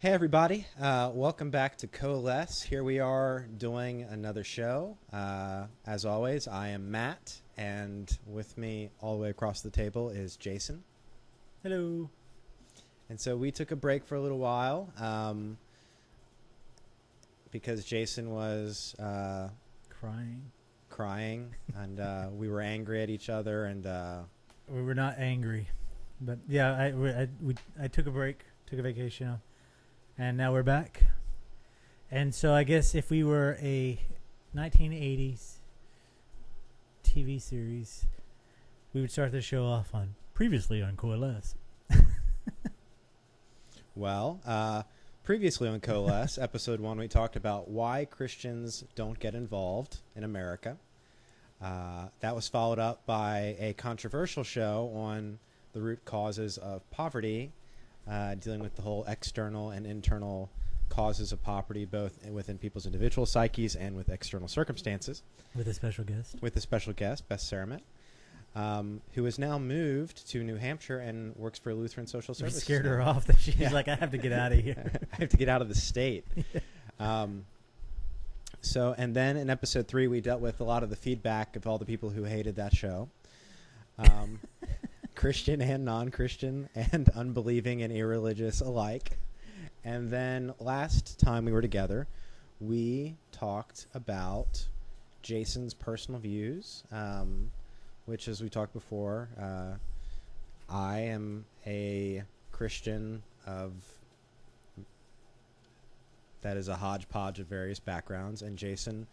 Hey everybody, welcome back to Coalesce. Here we are doing another show. As always, I am Matt, and with me all the way across the table is Jason. Hello. And so we took a break for a little while because Jason was crying, and we were angry at each other, and We were not angry, but yeah, I took a break, took a vacation, and now we're back. And so I guess if we were a 1980s TV series, we would start the show off on Previously on Coalesce. Well, previously on Coalesce, episode 1, we talked about why Christians don't get involved in America. That was followed up by a controversial show on the root causes of poverty, dealing with the whole external and internal causes of poverty, both within people's individual psyches and with external circumstances. With a special guest. With a special guest, Beth Saramet, who has now moved to New Hampshire and works for Lutheran Social Services. We scared her off that she's like, I have to get out of here. I have to get out of the state. So, and then in episode 3, we dealt with a lot of the feedback of all the people who hated that show. Christian and non-Christian and unbelieving and irreligious alike. And then last time we were together, we talked about Jason's personal views, which, as we talked before, I am a Christian that is a hodgepodge of various backgrounds, and Jason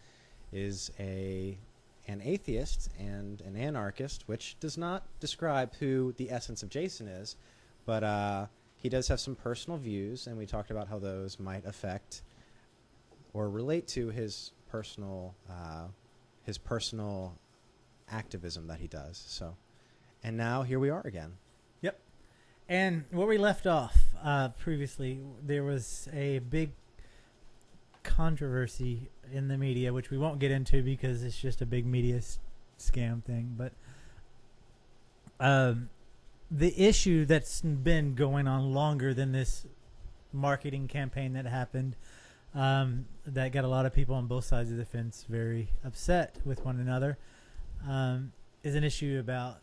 is an atheist and an anarchist, which does not describe who the essence of Jason is, but he does have some personal views, and we talked about how those might affect or relate to his personal activism that he does. So, and now here we are again. Yep. And where we left off previously, there was a big controversy in the media, which we won't get into because it's just a big media scam thing. But the issue that's been going on longer than this marketing campaign that happened, that got a lot of people on both sides of the fence very upset with one another, is an issue about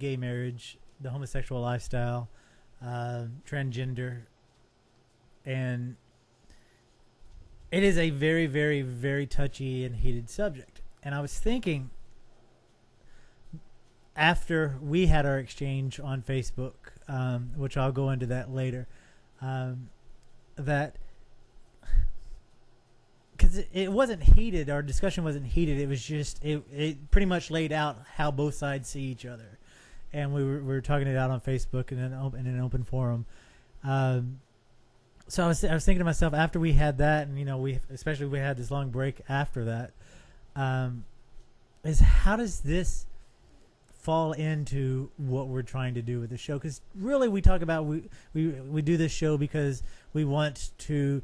gay marriage, the homosexual lifestyle, transgender, and it is a very, very, very touchy and heated subject. And I was thinking, after we had our exchange on Facebook, which I'll go into that later, that because it wasn't heated, our discussion wasn't heated. It was just it pretty much laid out how both sides see each other, and we were talking it out on Facebook in an open forum. So I was thinking to myself, after we had that, and we had this long break after that, is how does this fall into what we're trying to do with the show? Because really, we talk about we do this show because we want to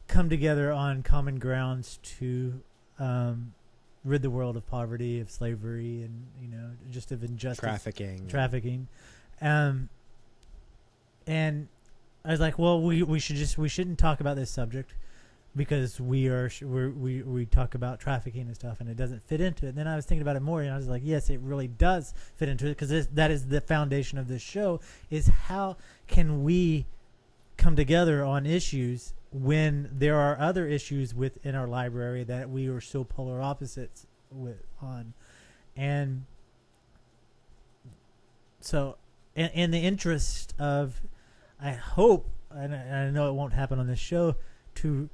come together on common grounds to rid the world of poverty, of slavery, and just of injustice, trafficking, and I was like, well, we shouldn't talk about this subject because we talk about trafficking and stuff, and it doesn't fit into it. And then I was thinking about it more, and I was like, yes, it really does fit into it, because that is the foundation of this show, is how can we come together on issues when there are other issues within our library that we are so polar opposites on. And so in the interest of, I hope, and I know it won't happen on this show, to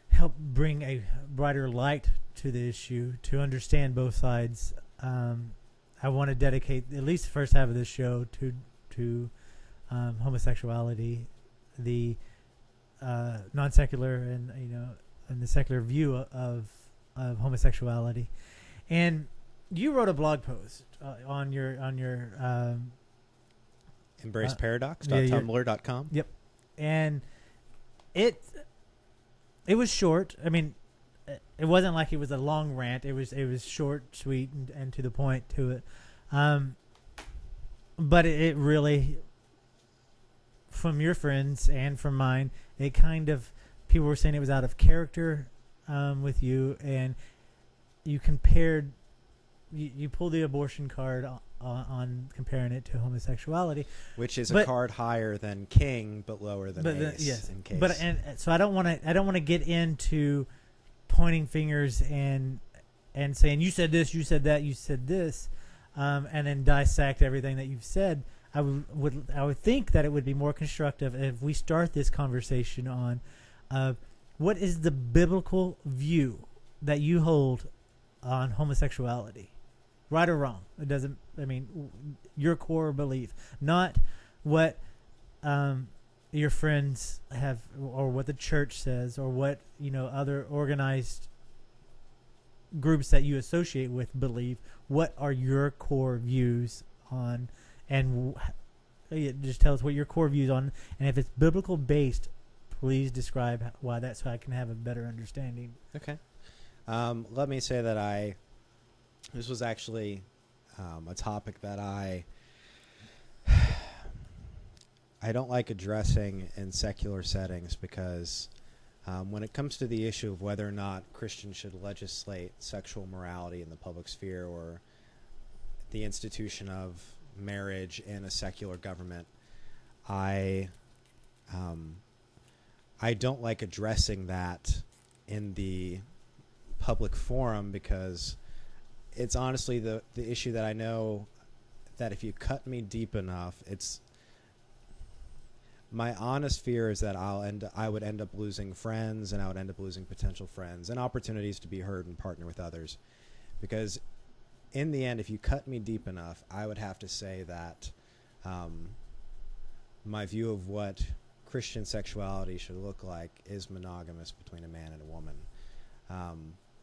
help bring a brighter light to the issue, to understand both sides, I want to dedicate at least the first half of this show to homosexuality, the non-secular and the secular view of homosexuality. And you wrote a blog post on your embraceparadox.tumblr.com. Yep. And it was short. I mean, it wasn't like it was a long rant. It was short, sweet, and to the point to it. But it really from your friends and from mine, it kind of, people were saying it was out of character with you, and you compared, you pulled the abortion card on comparing it to homosexuality, which is a card higher than king but lower than ace. Yes, in case. but and so I don't want to get into pointing fingers and saying you said this, you said that, you said this, and then dissect everything that you've said. I would think that it would be more constructive if we start this conversation on what is the biblical view that you hold on homosexuality, right or wrong. It doesn't. I mean, your core belief, not what your friends have, or what the church says, or what other organized groups that you associate with believe. What are your core views on? And just tell us what your core views on, and if it's biblical based, please describe why that, so I can have a better understanding. Okay. Let me say that this was actually a topic that I don't like addressing in secular settings, because when it comes to the issue of whether or not Christians should legislate sexual morality in the public sphere, or the institution of marriage in a secular government, I don't like addressing that in the public forum, because it's honestly the issue that I know that if you cut me deep enough, my honest fear is that I would end up losing friends, and I would end up losing potential friends and opportunities to be heard and partner with others, because in the end, if you cut me deep enough, I would have to say that my view of what Christian sexuality should look like is monogamous between a man and a woman,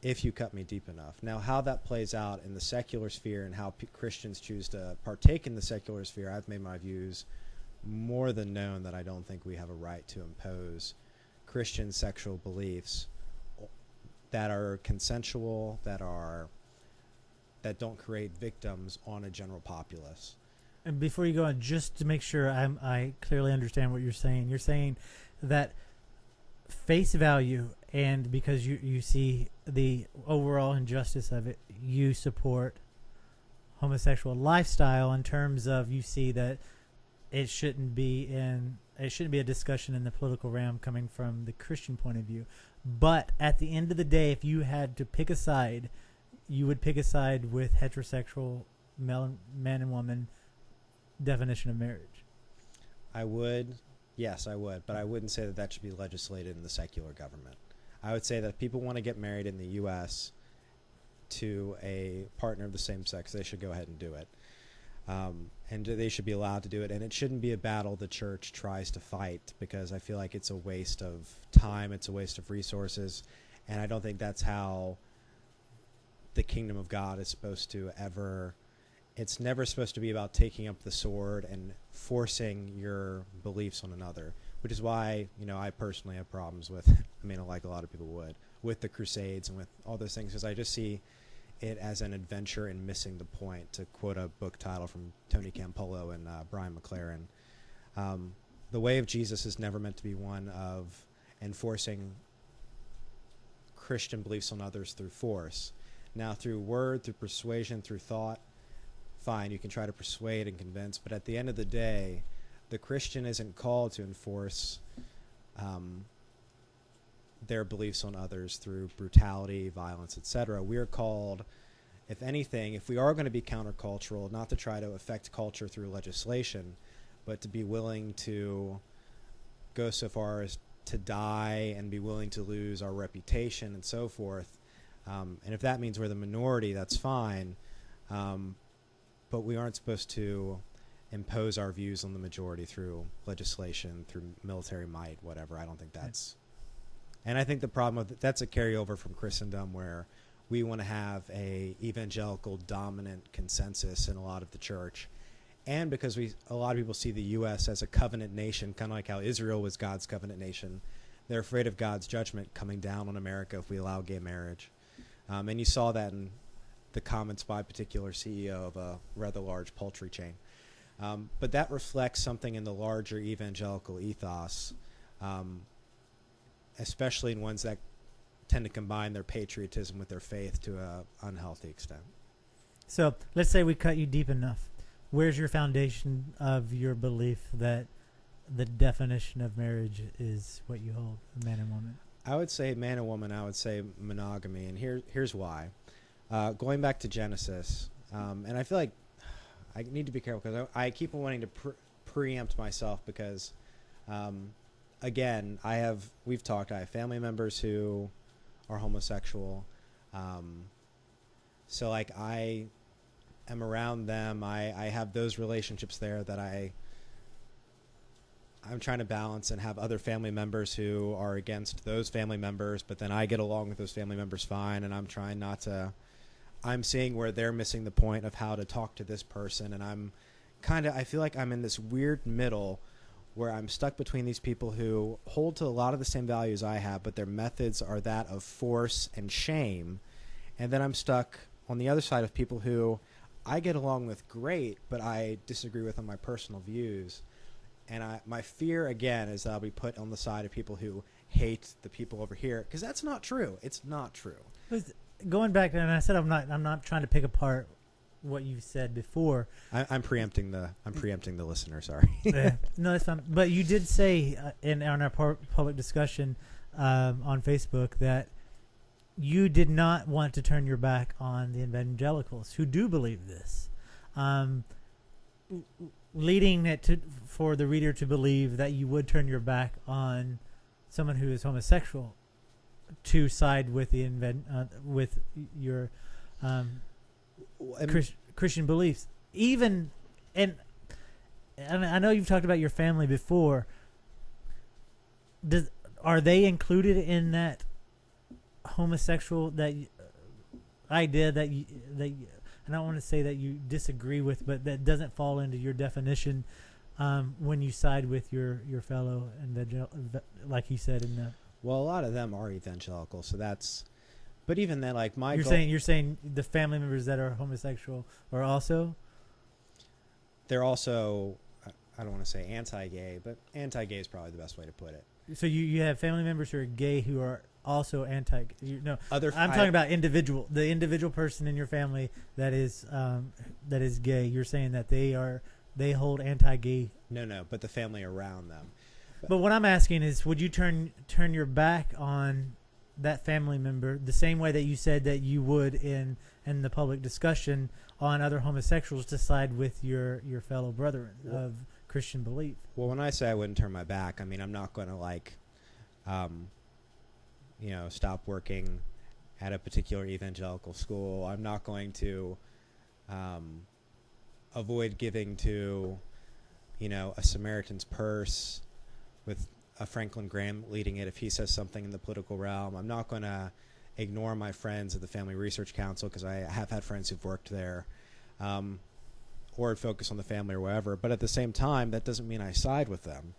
if you cut me deep enough. Now, how that plays out in the secular sphere and how Christians choose to partake in the secular sphere, I've made my views more than known, that I don't think we have a right to impose Christian sexual beliefs that are consensual, that don't create victims on a general populace. And before you go on, just to make sure I clearly understand what you're saying that face value, and because you see the overall injustice of it, you support homosexual lifestyle in terms of, you see that it shouldn't be a discussion in the political realm coming from the Christian point of view. But at the end of the day, if you had to pick a side, you would pick a side with heterosexual man and woman definition of marriage. I would, yes, I would, but I wouldn't say that should be legislated in the secular government. I would say that if people want to get married in the U.S. to a partner of the same sex, they should go ahead and do it. And they should be allowed to do it, and it shouldn't be a battle the church tries to fight, because I feel like it's a waste of time, it's a waste of resources, and I don't think that's how the kingdom of God is supposed to ever. It's never supposed to be about taking up the sword and forcing your beliefs on another, which is why, I personally have problems with, like a lot of people would, with the Crusades and with all those things, because I just see it as an adventure in missing the point, to quote a book title from Tony Campolo and Brian McLaren. The way of Jesus is never meant to be one of enforcing Christian beliefs on others through force. Now, through word, through persuasion, through thought, fine, you can try to persuade and convince, but at the end of the day, the Christian isn't called to enforce their beliefs on others through brutality, violence, etc. We are called, if anything, if we are going to be countercultural, not to try to affect culture through legislation, but to be willing to go so far as to die and be willing to lose our reputation and so forth. And if that means we're the minority, that's fine. But we aren't supposed to impose our views on the majority through legislation, through military might, whatever. I don't think that's... And I think the problem with that's a carryover from Christendom, where we want to have a evangelical dominant consensus in a lot of the church. And because a lot of people see the U.S. as a covenant nation, kind of like how Israel was God's covenant nation, they're afraid of God's judgment coming down on America if we allow gay marriage. And you saw that in the comments by a particular CEO of a rather large poultry chain. But that reflects something in the larger evangelical ethos, especially in ones that tend to combine their patriotism with their faith to an unhealthy extent. So let's say we cut you deep enough. Where's your foundation of your belief that the definition of marriage is what you hold, man and woman? I would say man and woman. I would say monogamy, and here's why. Going back to Genesis, and I feel like I need to be careful because I keep on wanting to preempt myself because, again, we've talked. I have family members who are homosexual, so like I am around them. I have those relationships there that I'm trying to balance, and have other family members who are against those family members, but then I get along with those family members fine, and I'm trying not to. I'm seeing where they're missing the point of how to talk to this person, and I feel like I'm in this weird middle where I'm stuck between these people who hold to a lot of the same values I have, but their methods are that of force and shame, and then I'm stuck on the other side of people who I get along with great, but I disagree with on my personal views. And my fear, again, is that I'll be put on the side of people who hate the people over here, because that's not true. It's not true. Going back, and I said I'm not trying to pick apart what you said before. I'm preempting the listener. Sorry. No, that's fine. But you did say on our public discussion on Facebook that you did not want to turn your back on the evangelicals who do believe this. Leading it for the reader to believe that you would turn your back on someone who is homosexual to side with with your Christian beliefs. Even, and I know you've talked about your family before. Are they included in that homosexual idea that I don't want to say that you disagree with, but that doesn't fall into your definition when you side with your fellow like you said in the. Well, a lot of them are evangelical, so that's. But even then, like you're saying the family members that are homosexual are also. They're also, I don't want to say anti-gay, but anti-gay is probably the best way to put it. So you have family members who are gay who are also I'm talking about the individual person in your family that is gay. You're saying that they hold anti-gay. No, but the family around them. But what I'm asking is, would you turn your back on that family member the same way that you said that you would in the public discussion on other homosexuals to side with your fellow brethren of Christian belief? Well, when I say I wouldn't turn my back, I mean I'm not going to stop working at a particular evangelical school. I'm not going to avoid giving to, a Samaritan's Purse with a Franklin Graham leading it if he says something in the political realm. I'm not going to ignore my friends at the Family Research Council because I have had friends who've worked there, or focus on the family or whatever. But at the same time, that doesn't mean I side with them,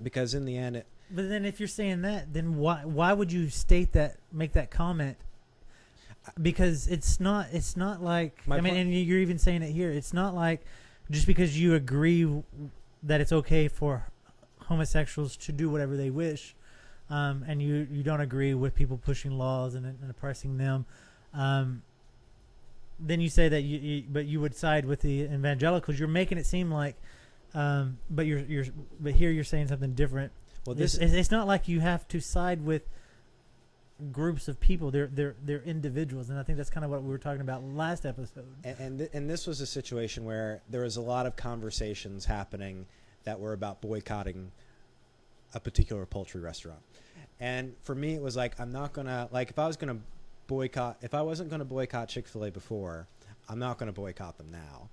because in the end, but then if you're saying that, then why would you make that comment? Because it's not like and you're even saying it here. It's not like just because you agree that it's okay for homosexuals to do whatever they wish, and you don't agree with people pushing laws and oppressing them, then you say that you would side with the evangelicals. You're making it seem like, but here you're saying something different. Well, it's not like you have to side with groups of people. They're individuals, and I think that's kind of what we were talking about last episode. And this was a situation where there was a lot of conversations happening that were about boycotting a particular poultry restaurant. And for me, it was like, I'm not gonna, like, if I wasn't gonna boycott Chick-fil-A before, I'm not gonna boycott them now.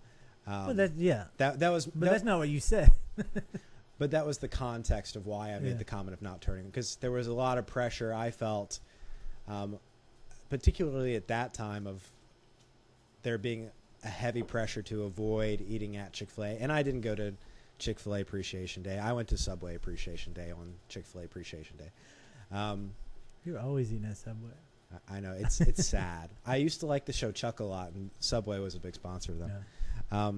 That's not what you said. But that was the context of why I made the comment of not turning, because there was a lot of pressure I felt, particularly at that time, of there being a heavy pressure to avoid eating at Chick-fil-A. And I didn't go to Chick-fil-A Appreciation Day. I went to Subway Appreciation Day on Chick-fil-A Appreciation Day. You're always eating at Subway. I know. It's sad. I used to like the show Chuck a lot, and Subway was a big sponsor of them. Yeah.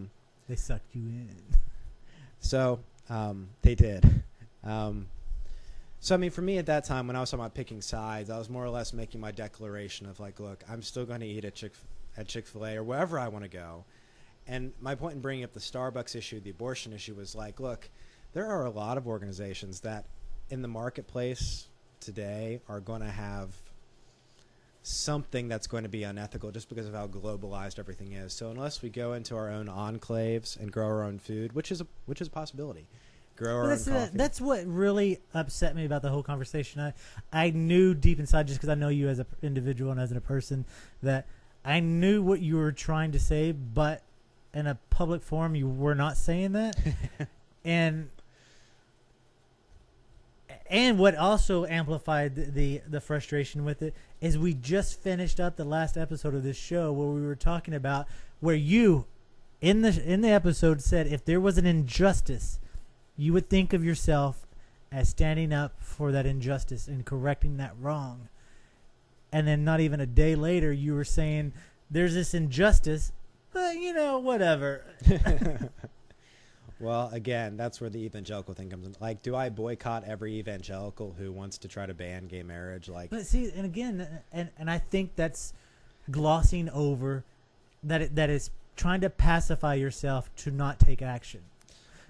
They sucked you in. So they did. So, I mean, for me at that time, when I was talking about picking sides, I was more or less making my declaration of like, look, I'm still going to eat at Chick-fil-A or wherever I want to go. And my point in bringing up the Starbucks issue, the abortion issue, was like, look, there are a lot of organizations that in the marketplace today are going to have something that's going to be unethical just because of how globalized everything is. So unless we go into our own enclaves and grow our own food, which is a possibility, grow our own coffee. That's what really upset me about the whole conversation. I knew deep inside, just because I know you as an individual and as a person, that I knew what you were trying to say, but in a public forum, you were not saying that. And what also amplified the frustration with it is we just finished up the last episode of this show where we were talking about where you in the episode said if there was an injustice, you would think of yourself as standing up for that injustice and correcting that wrong. And then not even a day later, you were saying there's this injustice, but whatever. Well, again, that's where the evangelical thing comes in. Like, do I boycott every evangelical who wants to try to ban gay marriage? Like, but see, and again, and I think that's glossing over that is trying to pacify yourself to not take action.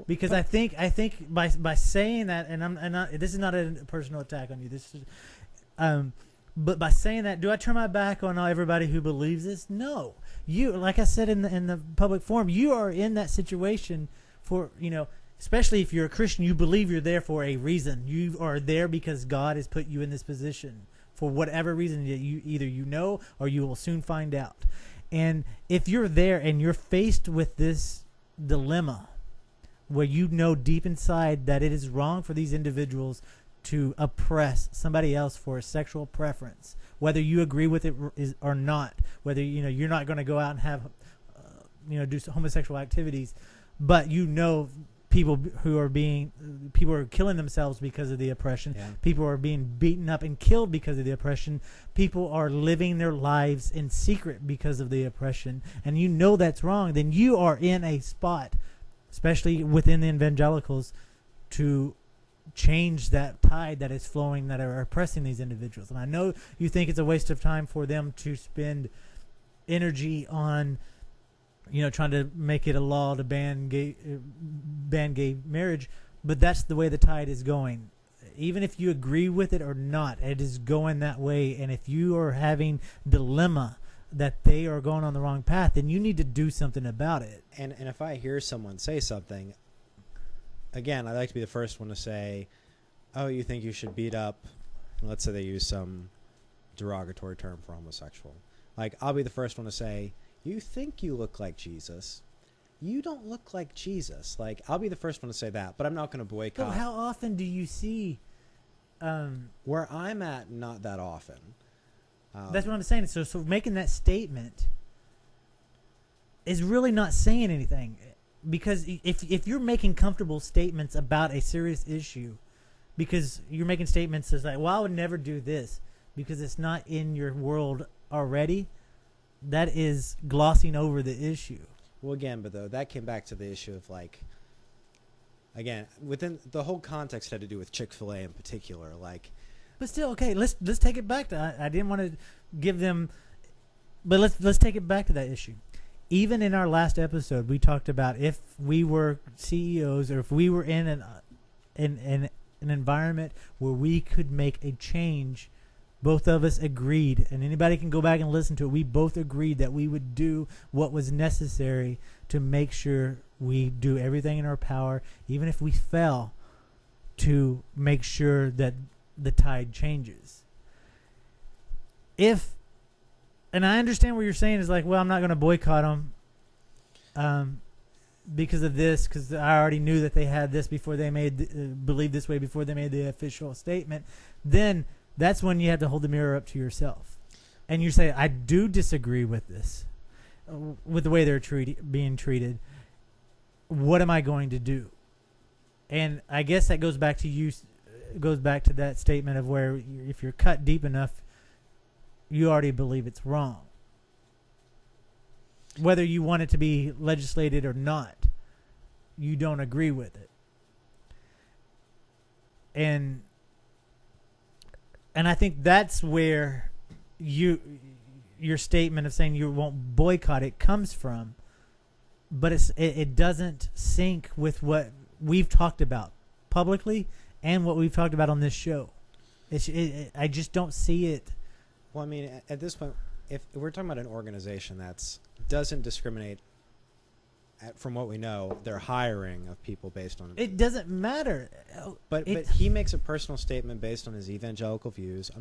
Because I think by saying that, and I'm not, this is not a personal attack on you. This is, but by saying that, do I turn my back on everybody who believes this? No. You, like I said in the public forum, you are in that situation. For, especially if you're a Christian, you believe you're there for a reason. You are there because God has put you in this position for whatever reason that you either or you will soon find out. And if you're there and you're faced with this dilemma where you know deep inside that it is wrong for these individuals to oppress somebody else for a sexual preference, whether you agree with it or not, whether you're not going to go out and have do some homosexual activities, but people are killing themselves because of the oppression. Yeah. People are being beaten up and killed because of the oppression. People are living their lives in secret because of the oppression. And that's wrong. Then you are in a spot, especially within the evangelicals, to change that tide that is flowing, that are oppressing these individuals. And I know you think it's a waste of time for them to spend energy on trying to make it a law to ban gay marriage, but that's the way the tide is going. Even if you agree with it or not, it is going that way. And if you are having dilemma that they are going on the wrong path, then you need to do something about it. And if I hear someone say something, again, I like to be the first one to say, oh, you think you should beat up, let's say they use some derogatory term for homosexual. Like, I'll be the first one to say, you think you look like Jesus. You don't look like Jesus. Like, I'll be the first one to say that, but I'm not going to boycott. But how often do you see... where I'm at, not that often. That's what I'm saying. So making that statement is really not saying anything. Because if you're making comfortable statements about a serious issue, because you're making statements that's like, well, I would never do this because it's not in your world already, that is glossing over the issue. Well, again, but though that came back to the issue of like, again, within the whole context had to do with Chick-fil-A in particular, like. But still, okay, let's take it back to. I didn't want to give them, but let's take it back to that issue. Even in our last episode, we talked about if we were CEOs or if we were in an environment where we could make a change. Both of us agreed, and anybody can go back and listen to it. We both agreed that we would do what was necessary to make sure we do everything in our power, even if we fell, to make sure that the tide changes. And I understand what you're saying is like, well, I'm not going to boycott them because of this, because I already knew that they had this before they believed this way before they made the official statement. Then that's when you have to hold the mirror up to yourself. And you say, I do disagree with this, with the way they're being treated. What am I going to do? And I guess that goes back to that statement of where if you're cut deep enough, you already believe it's wrong. Whether you want it to be legislated or not. you don't agree with it. And I think that's where your statement of saying you won't boycott it comes from, but it doesn't sync with what we've talked about publicly and what we've talked about on this show. I just don't see it. Well, I mean, at this point, if we're talking about an organization that doesn't discriminate, from what we know, they're hiring of people based on it. Doesn't matter. But he makes a personal statement based on his evangelical views.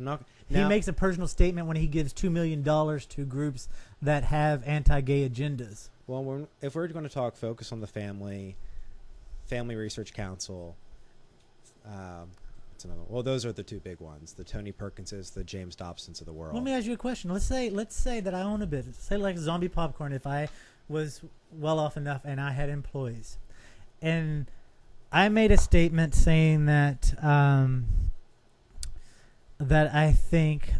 He makes a personal statement when he gives $2 million to groups that have anti-gay agendas. Well, if we're going to focus on the Family Research Council. What's another? Well, those are the two big ones: the Tony Perkinses, the James Dobsons of the world. Let me ask you a question. Let's say that I own a business. Say like Zombie Popcorn. If I was well off enough and I had employees, and I made a statement saying that that I think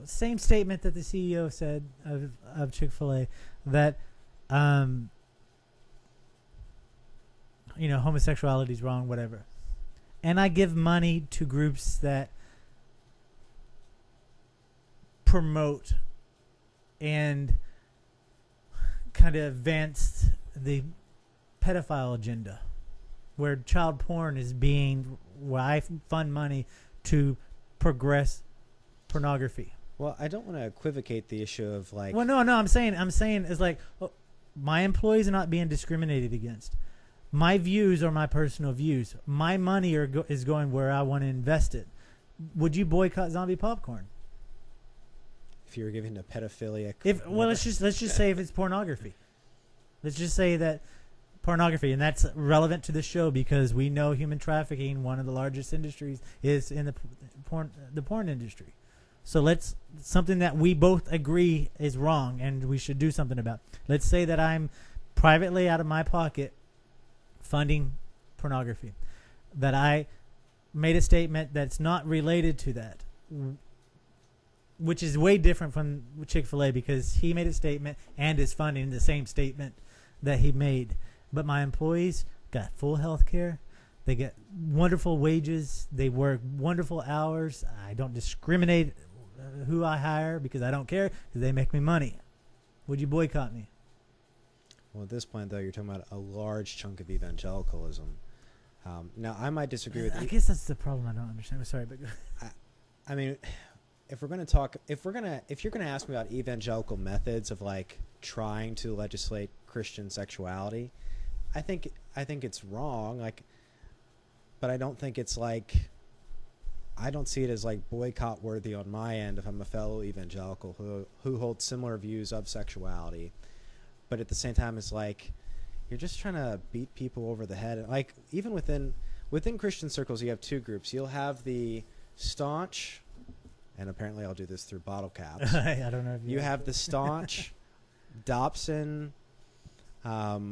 same statement that the CEO said of Chick-fil-A, that homosexuality is wrong, whatever, and I give money to groups that promote and kind of advance the pedophile agenda, where child porn is where I fund money to progress pornography. Well, I don't want to equivocate the issue of like. Well, no. I'm saying it's like my employees are not being discriminated against. My views are my personal views. My money is going where I want to invest it. Would you boycott Zombie Popcorn? If you were giving to pedophilia. Let's just say if it's pornography. Let's just say that pornography, and that's relevant to the show because we know human trafficking, one of the largest industries, is in the porn industry. So something that we both agree is wrong and we should do something about. Let's say that I'm privately out of my pocket funding pornography, that I made a statement that's not related to that, which is way different from Chick-fil-A because he made a statement and is funding the same statement that he made. But my employees got full health care. They get wonderful wages. They work wonderful hours. I don't discriminate who I hire because I don't care because they make me money. Would you boycott me? Well, at this point, though, you're talking about a large chunk of evangelicalism. Now, I might disagree with you. I guess that's the problem I don't understand. Sorry, but I mean, if you're going to ask me about evangelical methods of like trying to legislate Christian sexuality, I think it's wrong. Like, but I don't think it's like. I don't see it as like boycott worthy on my end if I'm a fellow evangelical who holds similar views of sexuality. But at the same time, it's like you're just trying to beat people over the head. Like even within Christian circles, you have two groups. You'll have the staunch, and apparently I'll do this through bottle caps. I don't know if you have the staunch Dobson, Falwell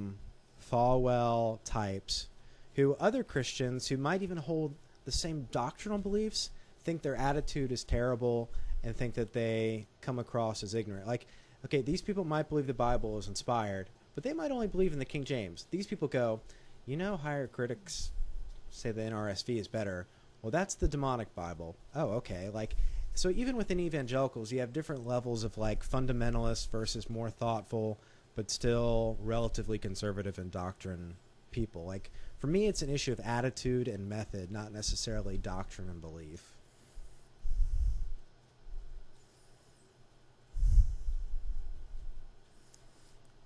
types, who other Christians who might even hold the same doctrinal beliefs think their attitude is terrible and think that they come across as ignorant. Like, okay, these people might believe the Bible is inspired, but they might only believe in the King James. These people go, higher critics say the NRSV is better. Well, that's the demonic Bible. Oh, okay. Like, so even within evangelicals, you have different levels of like fundamentalists versus more thoughtful, but still relatively conservative in doctrine people. Like, for me, it's an issue of attitude and method, not necessarily doctrine and belief.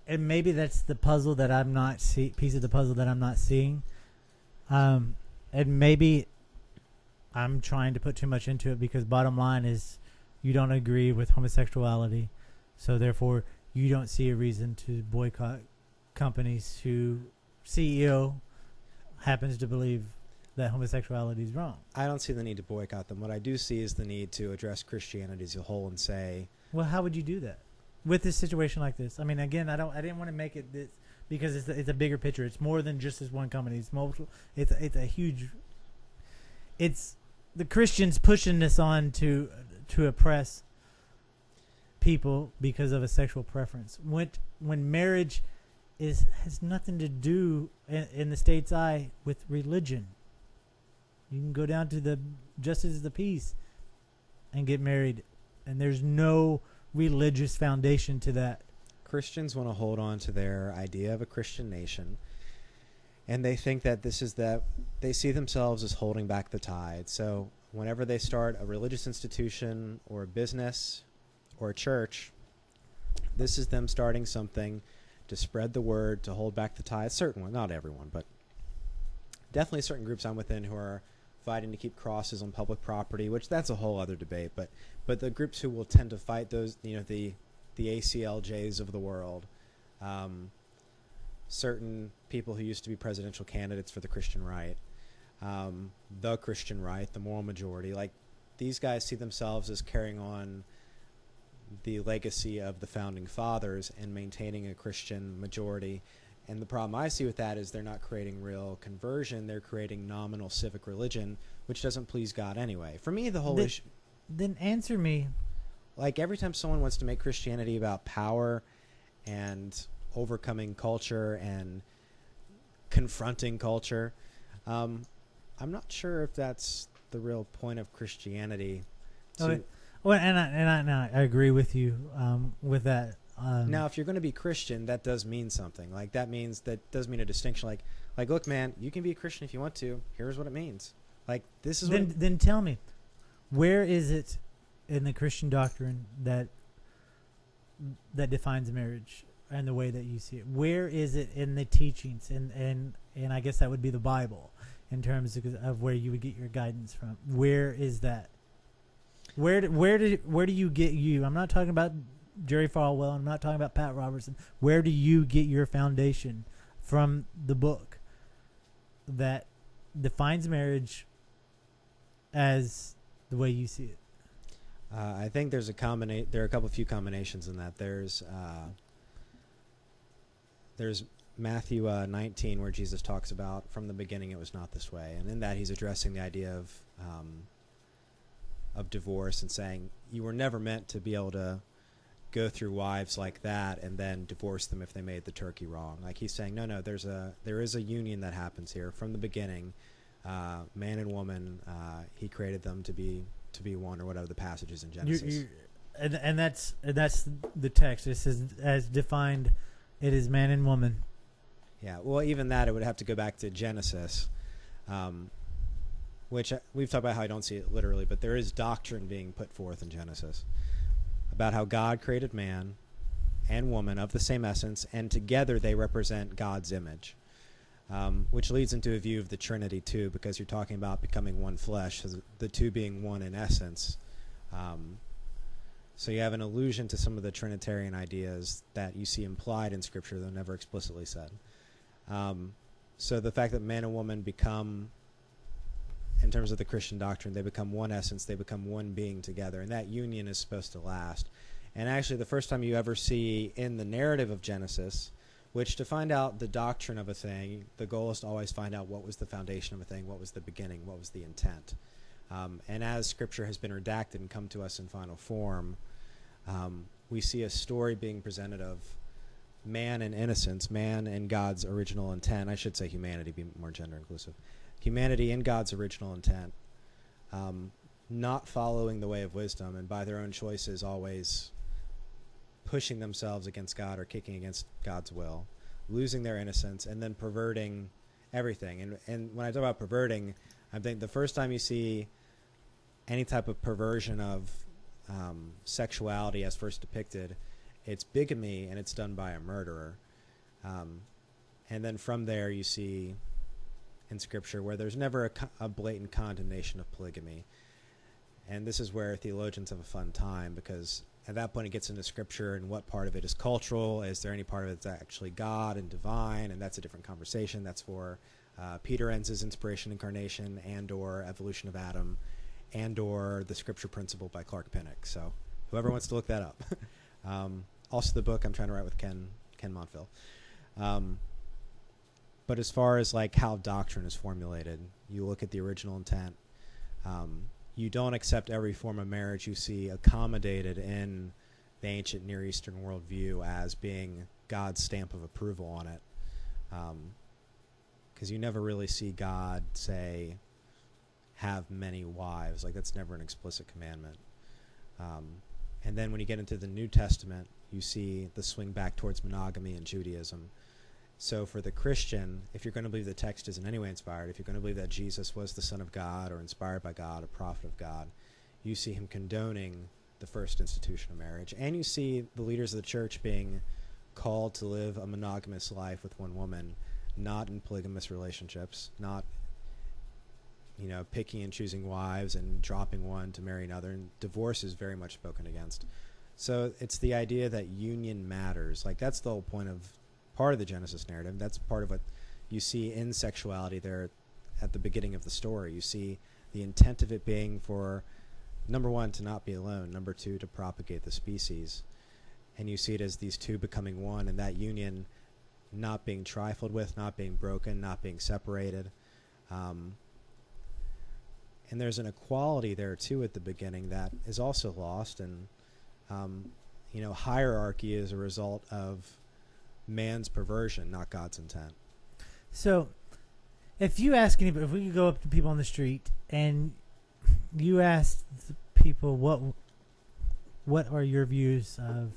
And maybe that's the puzzle that I'm not piece of the puzzle that I'm not seeing. And maybe I'm trying to put too much into it because bottom line is you don't agree with homosexuality, so therefore you don't see a reason to boycott companies who CEO happens to believe that homosexuality is wrong. I don't see the need to boycott them. What I do see is the need to address Christianity as a whole and say, well, how would you do that with this situation like this? I mean, again, I didn't want to make it this because it's a bigger picture. It's more than just this one company. It's multiple. It's a huge. It's the Christians pushing this on to oppress people because of a sexual preference. When marriage has nothing to do in the state's eye with religion. You can go down to the justice of the peace and get married, and there's no religious foundation to that. Christians want to hold on to their idea of a Christian nation, and they think that they see themselves as holding back the tide. So whenever they start a religious institution or a business or a church, this is them starting something to spread the word, to hold back the tide. Certainly, not everyone, but definitely certain groups I'm within who are fighting to keep crosses on public property, which that's a whole other debate. But the groups who will tend to fight those, the ACLJs of the world, certain people who used to be presidential candidates for the Christian right, the moral majority, like these guys see themselves as carrying on the legacy of the founding fathers and maintaining a Christian majority. And the problem I see with that is they're not creating real conversion. They're creating nominal civic religion, which doesn't please God anyway. For me, the whole issue... Then answer me. Like, every time someone wants to make Christianity about power and overcoming culture and confronting culture, I'm not sure if that's the real point of Christianity. Well, and I agree with you with that. Now, if you're going to be Christian, that does mean something. Like, that does mean a distinction. Like, look, man, you can be a Christian if you want to. Here's what it means. Like, this is then tell me, where is it in the Christian doctrine that defines marriage and the way that you see it? Where is it in the teachings? And I guess that would be the Bible in terms of where you would get your guidance from. Where is that? Where do you get you? I'm not talking about Jerry Falwell. I'm not talking about Pat Robertson. Where do you get your foundation from the book that defines marriage as the way you see it? I think there are a few combinations in that. There's Matthew 19 where Jesus talks about from the beginning it was not this way, and in that he's addressing the idea of divorce and saying you were never meant to be able to go through wives like that and then divorce them if they made the turkey wrong. Like, he's saying no, there is a union that happens here from the beginning. Man and woman, he created them to be one, or whatever the passage is in Genesis. And that's the text. It says, as defined, it is man and woman. Yeah, well, even that, it would have to go back to Genesis, which we've talked about how I don't see it literally, but there is doctrine being put forth in Genesis about how God created man and woman of the same essence, and together they represent God's image, which leads into a view of the Trinity too, because you're talking about becoming one flesh, the two being one in essence. So you have an allusion to some of the Trinitarian ideas that you see implied in Scripture, though never explicitly said. So the fact that man and woman become, in terms of the Christian doctrine, they become one essence, they become one being together, and that union is supposed to last. And actually, the first time you ever see in the narrative of Genesis, which to find out the doctrine of a thing, the goal is to always find out what was the foundation of a thing, what was the beginning, what was the intent. And as Scripture has been redacted and come to us in final form, we see a story being presented of man and innocence, man and God's original intent. I should say humanity, be more gender inclusive. Humanity in God's original intent, not following the way of wisdom, and by their own choices always pushing themselves against God or kicking against God's will, losing their innocence, and then perverting everything. And when I talk about perverting, I think the first time you see any type of perversion of sexuality as first depicted, it's bigamy, and it's done by a murderer. And then from there you see in Scripture where there's never a blatant condemnation of polygamy. And this is where theologians have a fun time, because at that point it gets into Scripture and what part of it is cultural. Is there any part of it that's actually God and divine? And that's a different conversation. That's for Peter Enz's Inspiration Incarnation and or Evolution of Adam and or The Scripture Principle by Clark Pinnock. So whoever wants to look that up. Also the book I'm trying to write with Ken Montville. But as far as like how doctrine is formulated, you look at the original intent. You don't accept every form of marriage you see accommodated in the ancient Near Eastern worldview as being God's stamp of approval on it. Because you never really see God say, have many wives. Like, that's never an explicit commandment. And then when you get into the New Testament, you see the swing back towards monogamy in Judaism. So for the Christian, if you're going to believe the text is in any way inspired, if you're going to believe that Jesus was the Son of God or inspired by God, a prophet of God, you see him condoning the first institution of marriage. And you see the leaders of the church being called to live a monogamous life with one woman, not in polygamous relationships, not, picking and choosing wives and dropping one to marry another. And divorce is very much spoken against. So it's the idea that union matters. Like, that's the whole point of part of the Genesis narrative. That's part of what you see in sexuality there at the beginning of the story. You see the intent of it being for, number one, to not be alone, number two, to propagate the species. And you see it as these two becoming one, and that union not being trifled with, not being broken, not being separated. And there's an equality there, too, at the beginning that is also lost. And, hierarchy is a result of man's perversion, not God's intent. So, if you ask anybody, if we could go up to people on the street and you ask people what are your views of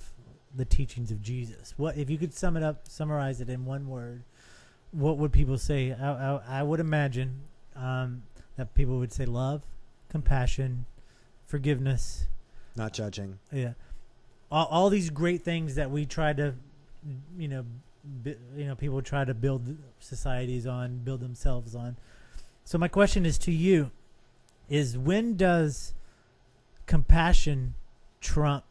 the teachings of Jesus? What if you could summarize it in one word? What would people say? I would imagine that people would say love, compassion, forgiveness, not judging. Yeah, all these great things that we try to, people try to build societies on, build themselves on. So my question is to you: is when does compassion trump,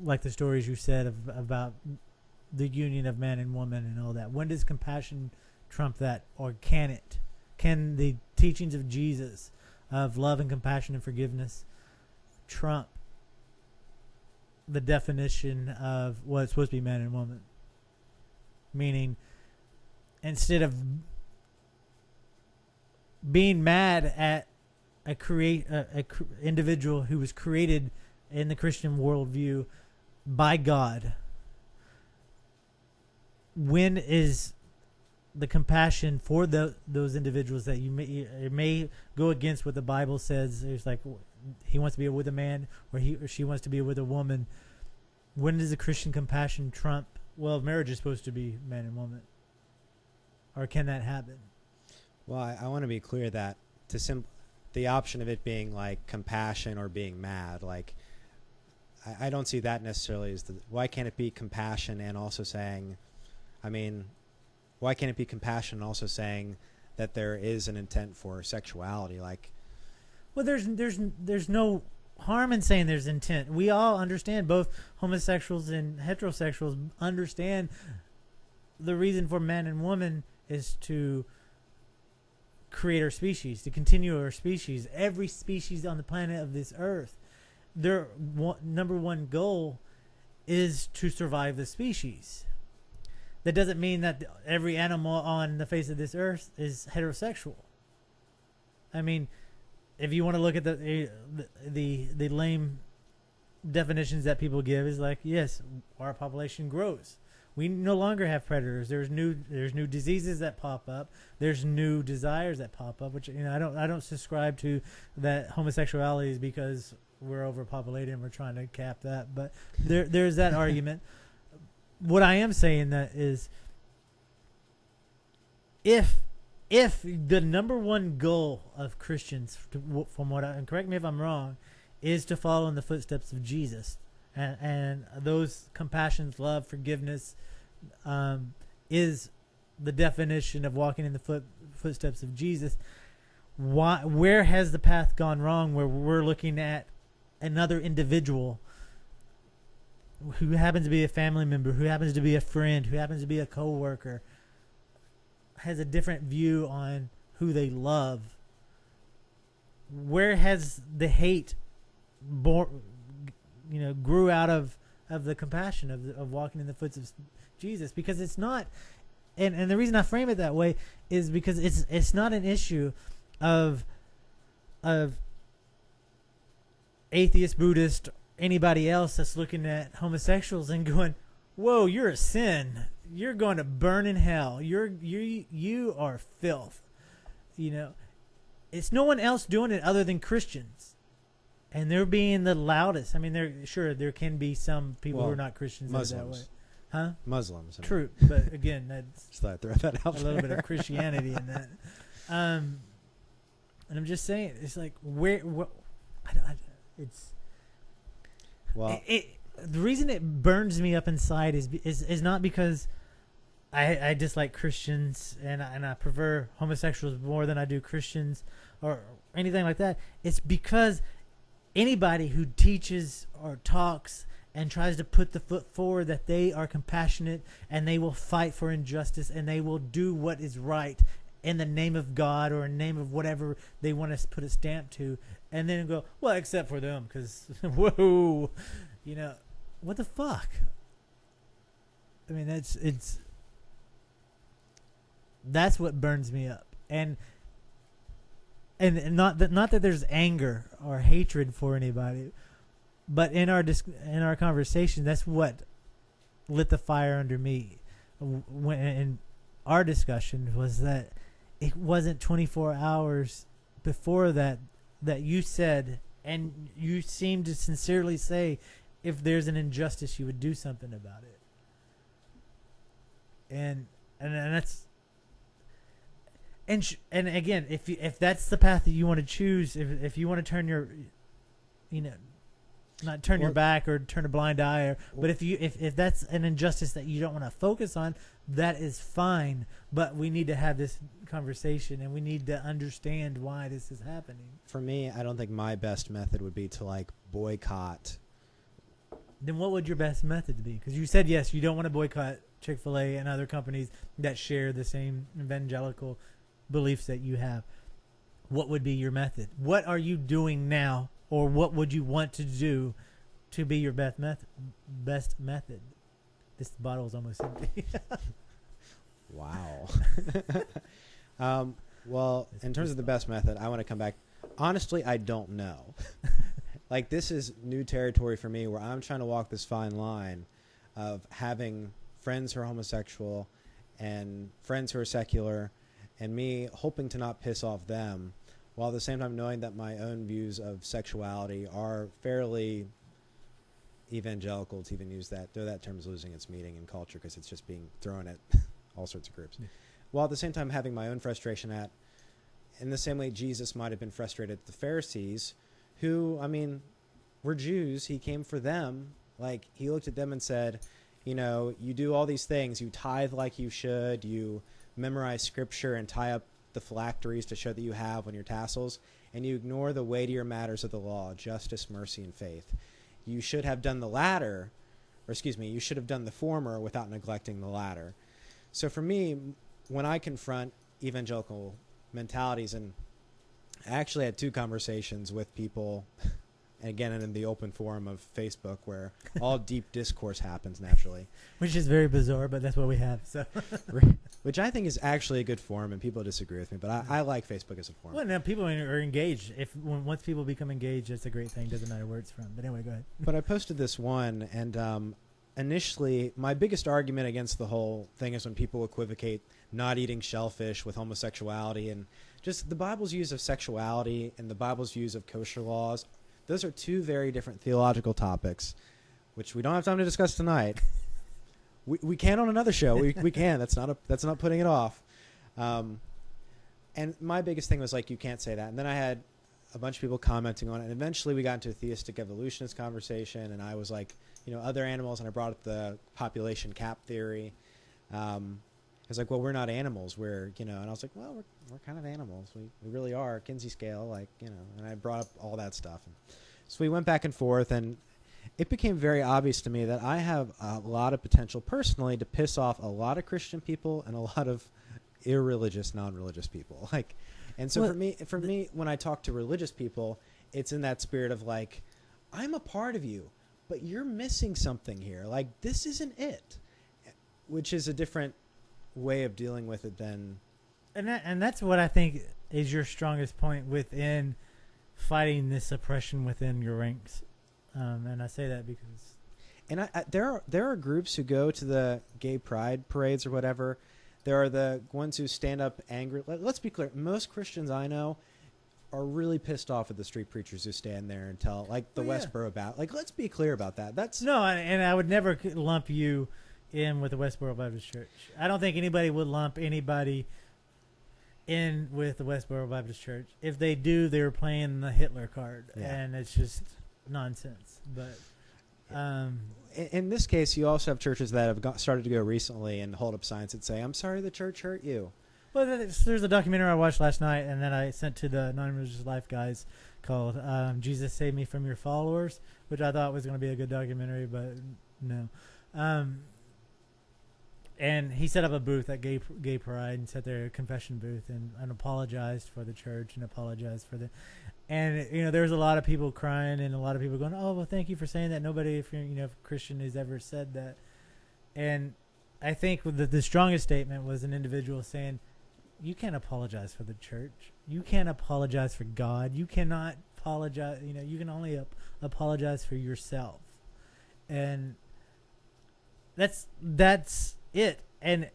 like the stories you said about the union of man and woman and all that? When does compassion trump that, or can it? Can the teachings of Jesus of love and compassion and forgiveness trump the definition of what it's supposed to be man and woman? Meaning, instead of being mad at a individual who was created in the Christian worldview by God, when is the compassion for those individuals that it may go against what the Bible says? It's like he wants to be with a man, or he or she wants to be with a woman. When does the Christian compassion trump? Well, marriage is supposed to be man and woman, or can that happen? Well, I want to be clear that the option of it being like compassion or being mad, like I don't see that necessarily as why can't it be compassion and also saying, why can't it be compassion and also saying that there is an intent for sexuality? Like, well, there's no harm in saying there's intent. We all understand, both homosexuals and heterosexuals understand the reason for man and woman is to create our species, to continue our species. Every species on the planet of this earth, their number one goal is to survive the species. That doesn't mean that every animal on the face of this earth is heterosexual. If you want to look at the lame definitions that people give, is like, yes, our population grows. We no longer have predators. There's new diseases that pop up. There's new desires that pop up. Which I don't subscribe to that homosexuality is because we're overpopulated and we're trying to cap that. But there's that argument. What I am saying that is, if the number one goal of Christians, and correct me if I'm wrong, is to follow in the footsteps of Jesus, and those compassions, love, forgiveness, is the definition of walking in the footsteps of Jesus, where has the path gone wrong where we're looking at another individual who happens to be a family member, who happens to be a friend, who happens to be a co-worker, has a different view on who they love? Where has the hate grew out of the compassion of walking in the footsteps of Jesus? Because it's not, and the reason I frame it that way is because it's not an issue of atheist, Buddhist, anybody else that's looking at homosexuals and going, "Whoa, you're a sin. You're going to burn in hell. You are filth." You know, it's no one else doing it other than Christians, and they're being the loudest. I mean, there can be some people who are not Christians that are that way, huh? Muslims. True, but again, that's just thought I'd throw that out a little bit of Christianity in that. And I'm just saying, it's like it's. Well, the reason it burns me up inside is not because I dislike Christians and I prefer homosexuals more than I do Christians or anything like that. It's because anybody who teaches or talks and tries to put the foot forward that they are compassionate and they will fight for injustice and they will do what is right in the name of God or in the name of whatever they want to put a stamp to, and then go, well, except for them, because whoa, you know, what the fuck? I mean, that's what burns me up, and not that there's anger or hatred for anybody, but in our conversation, that's what lit the fire under me. When in our discussion was that it wasn't 24 hours before that you said, and you seemed to sincerely say, if there's an injustice, you would do something about it. And that's and again, if that's the path that you want to choose, if you want to turn your, you know, not turn your back or turn a blind eye, but if that's an injustice that you don't want to focus on, that is fine. But we need to have this conversation and we need to understand why this is happening. For me, I don't think my best method would be to like boycott. Then what would your best method be? Because you said yes, you don't want to boycott Chick-fil-A and other companies that share the same evangelical beliefs that you have. What would be your method? What are you doing now, or what would you want to do to be your best method? This bottle is almost empty. Wow. Well, in terms of the best method, I want to come back. Honestly, I don't know. Like, this is new territory for me where I'm trying to walk this fine line of having friends who are homosexual and friends who are secular, and me hoping to not piss off them, while at the same time knowing that my own views of sexuality are fairly evangelical, to even use that, though that term is losing its meaning in culture because it's just being thrown at all sorts of groups. Yeah. While at the same time having my own frustration at, in the same way Jesus might have been frustrated at the Pharisees, who, I mean, were Jews. He came for them. Like, he looked at them and said, you know, you do all these things. You tithe like you should. You memorize scripture and tie up the phylacteries to show that you have on your tassels, and you ignore the weightier matters of the law, justice, mercy, and faith. You should have done the latter, or excuse me, you should have done the former without neglecting the latter. So for me, when I confront evangelical mentalities, and I actually had 2 conversations with people, and again in the open forum of Facebook where all deep discourse happens naturally. Which is very bizarre, but that's what we have. So, which I think is actually a good forum, and people disagree with me, but I like Facebook as a forum. Well, now people are engaged. Once people become engaged, that's a great thing. Doesn't matter where it's from. But anyway, go ahead. But I posted this one, and initially, my biggest argument against the whole thing is when people equivocate not eating shellfish with homosexuality, and just the Bible's views of sexuality and the Bible's views of kosher laws. Those are 2 very different theological topics, which we don't have time to discuss tonight. We can on another show. We can. That's not putting it off. And my biggest thing was like, you can't say that. And then I had a bunch of people commenting on it. And eventually we got into a theistic evolutionist conversation. And I was like, you know, other animals. And I brought up the population cap theory. I was like, well, we're not animals. We're, you know, and I was like, well, we're kind of animals. We really are. Kinsey scale, like, you know, and I brought up all that stuff. And so we went back and forth, and it became very obvious to me that I have a lot of potential personally to piss off a lot of Christian people and a lot of irreligious, non-religious people. Like, and so for me, when I talk to religious people, it's in that spirit of like, I'm a part of you, but you're missing something here. Like, this isn't it, which is a different way of dealing with it than. And that's what I think is your strongest point within fighting this oppression within your ranks And I say that because... And there are groups who go to the gay pride parades or whatever. There are the ones who stand up angry. Let's be clear. Most Christians I know are really pissed off at the street preachers who stand there and tell, like, the Westboro about. Like, let's be clear about that. That's no, and I would never lump you in with the Westboro Baptist Church. I don't think anybody would lump anybody in with the Westboro Baptist Church. If they do, they're playing the Hitler card, and it's just nonsense. But in this case, you also have churches that have started to go recently and hold up signs that say, "I'm sorry the church hurt you." Well, there's a documentary I watched last night, and then I sent to the Non-Religious Life guys called "Jesus Save Me from Your Followers," which I thought was going to be a good documentary, but no. And he set up a booth at Gay Pride and set their confession booth and apologized for the church and apologized for the... And, there's a lot of people crying and a lot of people going, "Oh, well, thank you for saying that. Nobody, if Christian has ever said that." And I think the strongest statement was an individual saying, "You can't apologize for the church. You can't apologize for God. You cannot apologize. You can only apologize for yourself." And that's it. And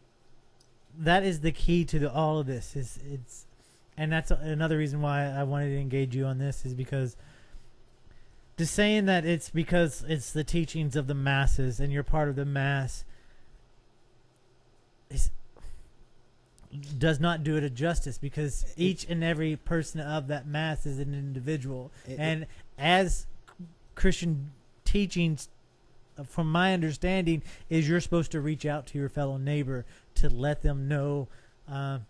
that is the key to all of this. And that's another reason why I wanted to engage you on this, is because just saying that it's because it's the teachings of the masses and you're part of the mass does not do it a justice, because each and every person of that mass is an individual. And as Christian teachings, from my understanding, is you're supposed to reach out to your fellow neighbor to let them know of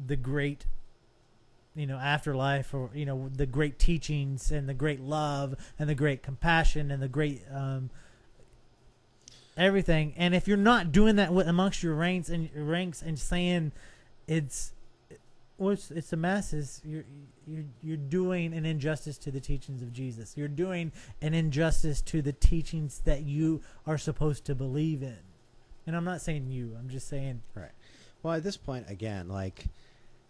the great, afterlife, or, the great teachings and the great love and the great compassion and the great everything. And if you're not doing that amongst your ranks and saying it's the masses, you're doing an injustice to the teachings of Jesus. You're doing an injustice to the teachings that you are supposed to believe in. And I'm not saying you. I'm just saying... Right. Well, at this point, again, like,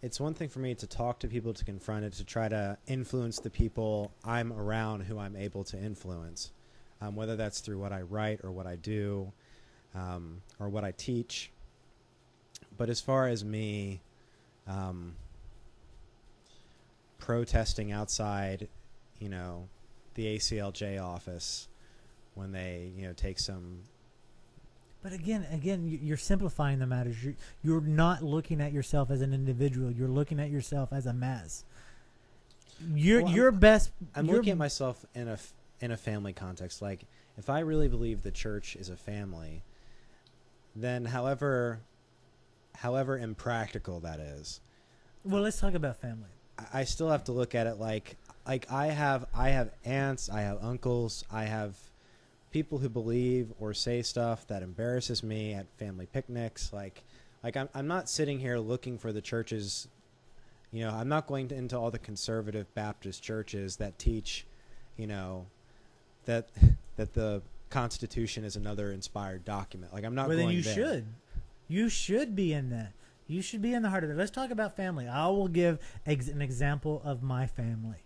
it's one thing for me to talk to people, to confront it, to try to influence the people I'm around who I'm able to influence, whether that's through what I write or what I do, or what I teach. But as far as me... protesting outside, the ACLJ office when they, take some. But again, you're simplifying the matters. You're not looking at yourself as an individual. You're looking at yourself as a mass. I'm looking at myself in a family context. Like, if I really believe the church is a family, then however impractical that is. Well, let's talk about family. I still have to look at it like I have aunts, I have uncles, I have people who believe or say stuff that embarrasses me at family picnics. Like I'm not sitting here looking for the churches. I'm not going into all the conservative Baptist churches that teach, that the Constitution is another inspired document. Like, I'm not going there. Well, then you should be in that. You should be in the heart of it. Let's talk about family. I will give an example of my family.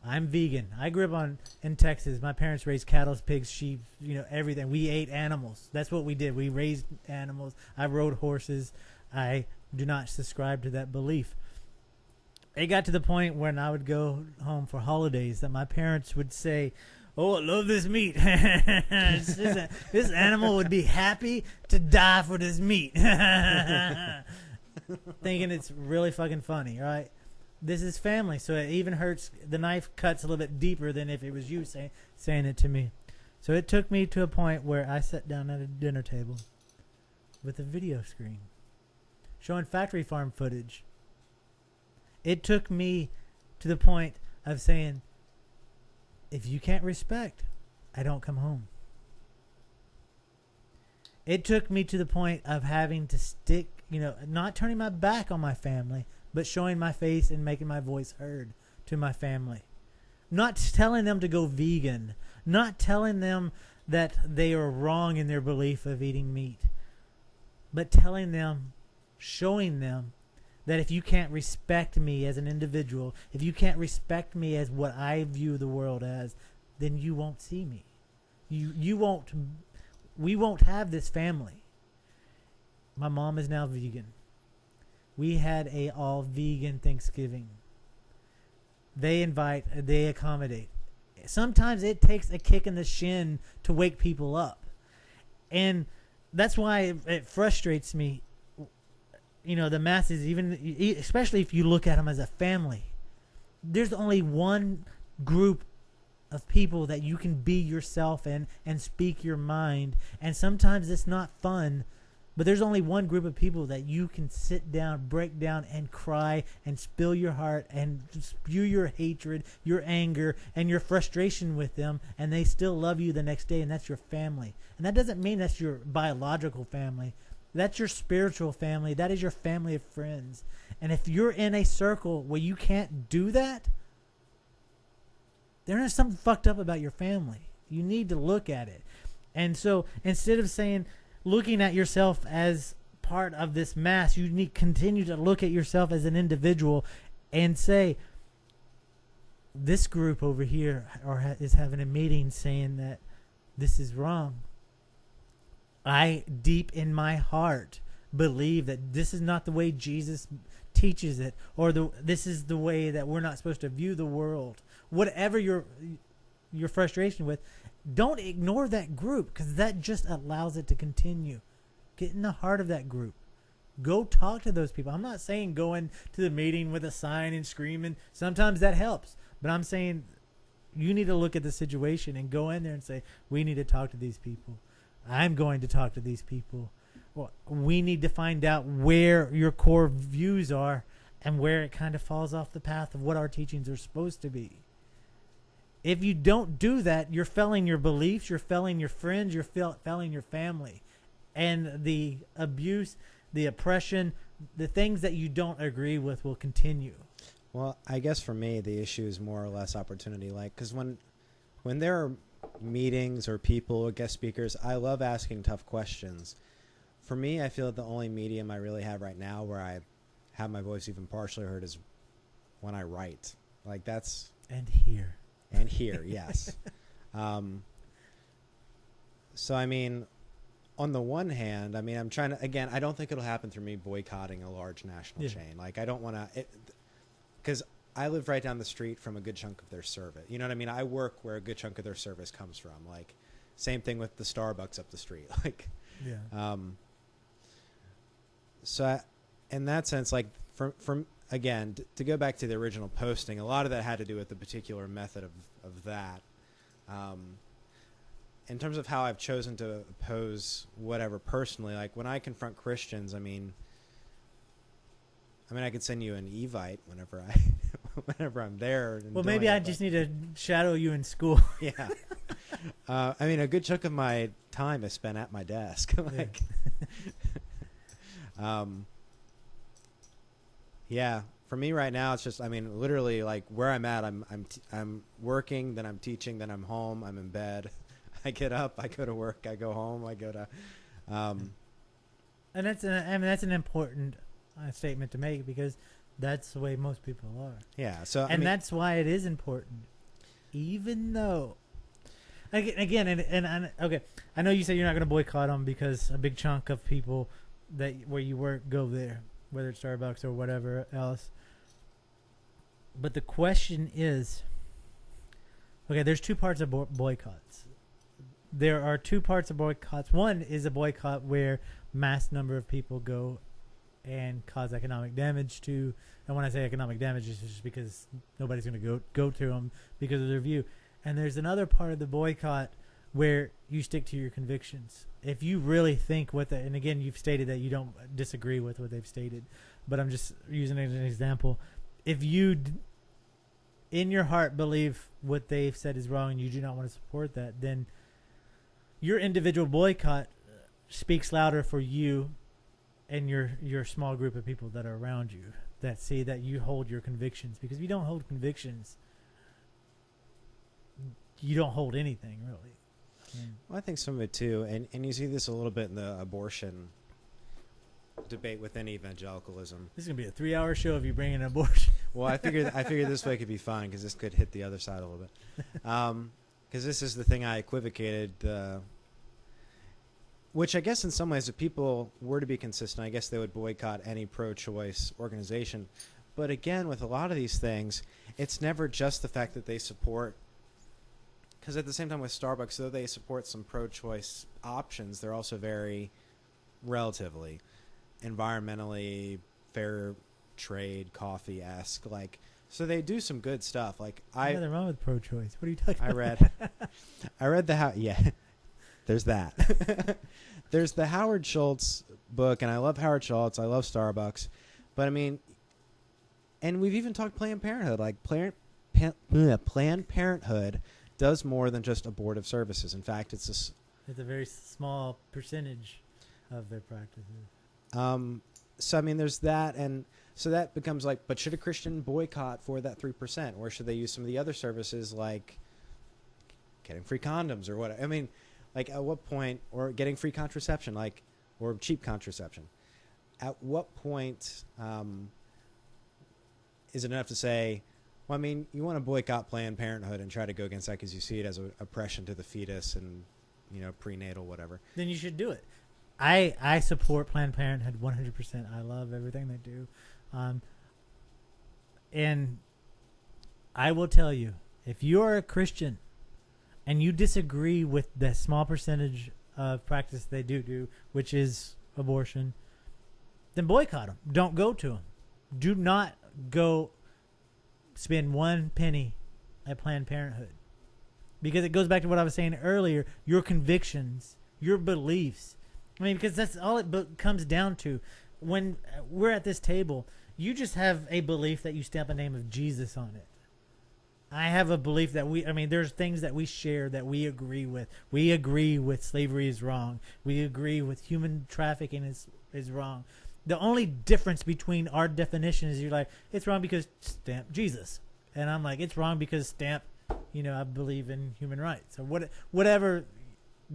I'm vegan. I grew up in Texas. My parents raised cattle, pigs, sheep, everything. We ate animals. That's what we did. We raised animals. I rode horses. I do not subscribe to that belief. It got to the point when I would go home for holidays that my parents would say, "Oh, I love this meat." This animal would be happy to die for this meat. Thinking it's really fucking funny, right? This is family, so it even hurts. The knife cuts a little bit deeper than if it was you saying it to me. So it took me to a point where I sat down at a dinner table with a video screen showing factory farm footage. It took me to the point of saying, if you can't respect, I don't come home. It took me to the point of having to stick, not turning my back on my family, but showing my face and making my voice heard to my family. Not telling them to go vegan. Not telling them that they are wrong in their belief of eating meat. But telling them, showing them, that if you can't respect me as an individual, if you can't respect me as what I view the world as, then you won't see me. We won't have this family. My mom is now vegan. We had a all vegan Thanksgiving. They accommodate. Sometimes it takes a kick in the shin to wake people up. And that's why it frustrates me. You know, the masses, especially if you look at them as a family, there's only one group of people that you can be yourself in and speak your mind. And sometimes it's not fun, but there's only one group of people that you can sit down, break down, and cry and spill your heart and spew your hatred, your anger, and your frustration with them, and they still love you the next day, and that's your family. And that doesn't mean that's your biological family. That's your spiritual family. That is your family of friends. And if you're in a circle where you can't do that, there's something fucked up about your family. You need to look at it. And so instead of looking at yourself as part of this mass, you need to continue to look at yourself as an individual and say, this group over here is having a meeting saying that this is wrong. I, deep in my heart, believe that this is not the way Jesus teaches it, or this is the way that we're not supposed to view the world. Whatever your frustration with, don't ignore that group, because that just allows it to continue. Get in the heart of that group. Go talk to those people. I'm not saying go into the meeting with a sign and screaming. Sometimes that helps. But I'm saying you need to look at the situation and go in there and say, we need to talk to these people. I'm going to talk to these people. Well, we need to find out where your core views are and where it kind of falls off the path of what our teachings are supposed to be. If you don't do that, you're failing your beliefs, you're failing your friends, you're failing your family. And the abuse, the oppression, the things that you don't agree with will continue. Well, I guess for me, the issue is more or less opportunity. Like, because when there are meetings or people or guest speakers, I love asking tough questions. For me, I feel that the only medium I really have right now where I have my voice even partially heard is when I write. Like, that's... And here. And here, yes. So, I mean, on the one hand, I mean, I'm trying to... Again, I don't think it'll happen through me boycotting a large national chain. Like, I don't want to... Because I live right down the street from a good chunk of their service. You know what I mean? I work where a good chunk of their service comes from. Like, same thing with the Starbucks up the street. Like, yeah. So, in that sense, like, from again, to go back to the original posting, a lot of that had to do with the particular method of that. In terms of how I've chosen to oppose whatever personally, like, when I confront Christians, I mean, I could send you an Evite whenever I'm there. Well, maybe I just need to shadow you in school. Yeah. I mean, a good chunk of my time is spent at my desk. Like, yeah. For me right now, it's just, I mean, literally, like, where I'm at, I'm working, then I'm teaching, then I'm home, I'm in bed. I get up, I go to work, I go home, I go to. And that's an important statement to make, because that's the way most people are. Yeah. So and that's why it is important, even though, again, and okay, I know you said you're not going to boycott them because a big chunk of people that where you work go there, whether it's Starbucks or whatever else. But the question is, okay, there's two parts of boycotts. There are two parts of boycotts. One is a boycott where mass number of people go and cause economic damage to, and when I say economic damage, it's just because nobody's going to go to them because of their view. And there's another part of the boycott where you stick to your convictions. If you really think and again, you've stated that you don't disagree with what they've stated, but I'm just using it as an example. If you, in your heart, believe what they've said is wrong and you do not want to support that, then your individual boycott speaks louder for you and your small group of people that are around you that see that you hold your convictions. Because if you don't hold convictions, you don't hold anything, really. Well, I think some of it too, and you see this a little bit in the abortion debate within evangelicalism. This is gonna be a 3-hour show if you bring in abortion. Well, I figured this way could be fun because this could hit the other side a little bit. because this is the thing I equivocated, which I guess in some ways, if people were to be consistent, I guess they would boycott any pro-choice organization. But again, with a lot of these things, it's never just the fact that they support, because at the same time with Starbucks, though they support some pro-choice options, they're also very relatively environmentally fair trade coffee-esque, like, so they do some good stuff. Like There's nothing wrong with pro-choice. What are you talking about? I read there's that. There's the Howard Schultz book, and I love Howard Schultz. I love Starbucks, but I mean, and we've even talked Planned Parenthood. Like Planned Parenthood does more than just abortive services. In fact, it's a very small percentage of their practices. So I mean, there's that, and so that becomes like, but should a Christian boycott for that 3%, or should they use some of the other services like getting free condoms or what? I mean, like at what point, or getting free contraception, like, or cheap contraception? At what point is it enough to say, well, I mean, you want to boycott Planned Parenthood and try to go against that because you see it as an oppression to the fetus and, you know, prenatal whatever? Then you should do it. I support Planned Parenthood 100%. I love everything they do. And I will tell you, if you are a Christian and you disagree with the small percentage of practice they do, which is abortion, then boycott them. Don't go to them. Do not go spend 1 penny at Planned Parenthood. Because it goes back to what I was saying earlier, your convictions, your beliefs. I mean, because that's all it comes down to. When we're at this table, you just have a belief that you stamp a name of Jesus on it. I have a belief that there's things that we share that we agree with. We agree with slavery is wrong. We agree with human trafficking is wrong. The only difference between our definition is you're like, it's wrong because stamp Jesus. And I'm like, it's wrong because stamp, I believe in human rights. Or whatever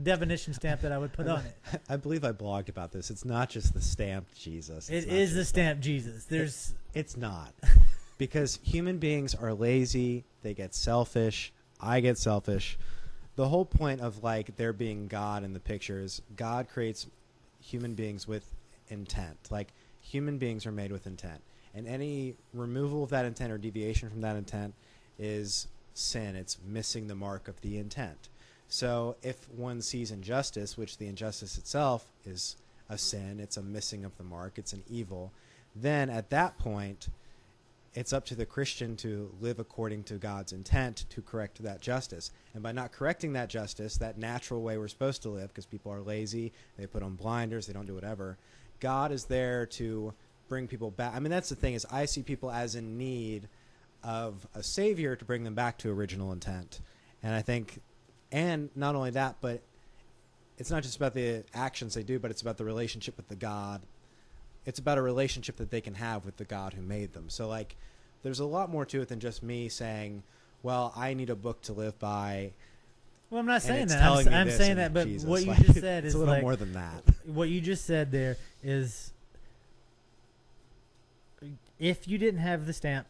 definition stamp that I would put on it. I believe I blogged about this. It's not just the stamped Jesus. It is the stamped Jesus. It's not. Because human beings are lazy. They get selfish. I get selfish. The whole point of like there being God in the picture is God creates human beings with intent. Like human beings are made with intent. And any removal of that intent or deviation from that intent is sin. It's missing the mark of the intent. So if one sees injustice, which the injustice itself is a sin, it's a missing of the mark, it's an evil, then at that point, it's up to the Christian to live according to God's intent to correct that justice. And by not correcting that justice, that natural way we're supposed to live, because people are lazy, they put on blinders, they don't do whatever, God is there to bring people back. I mean, that's the thing, is I see people as in need of a savior to bring them back to original intent. And I think... And not only that, but it's not just about the actions they do, but it's about the relationship with the God. It's about a relationship that they can have with the God who made them. So, like, there's a lot more to it than just me saying, well, I need a book to live by. Well, I'm not saying that. I'm saying that, but Jesus. What you just said is a little like, more than that. What you just said there is, if you didn't have the stamp,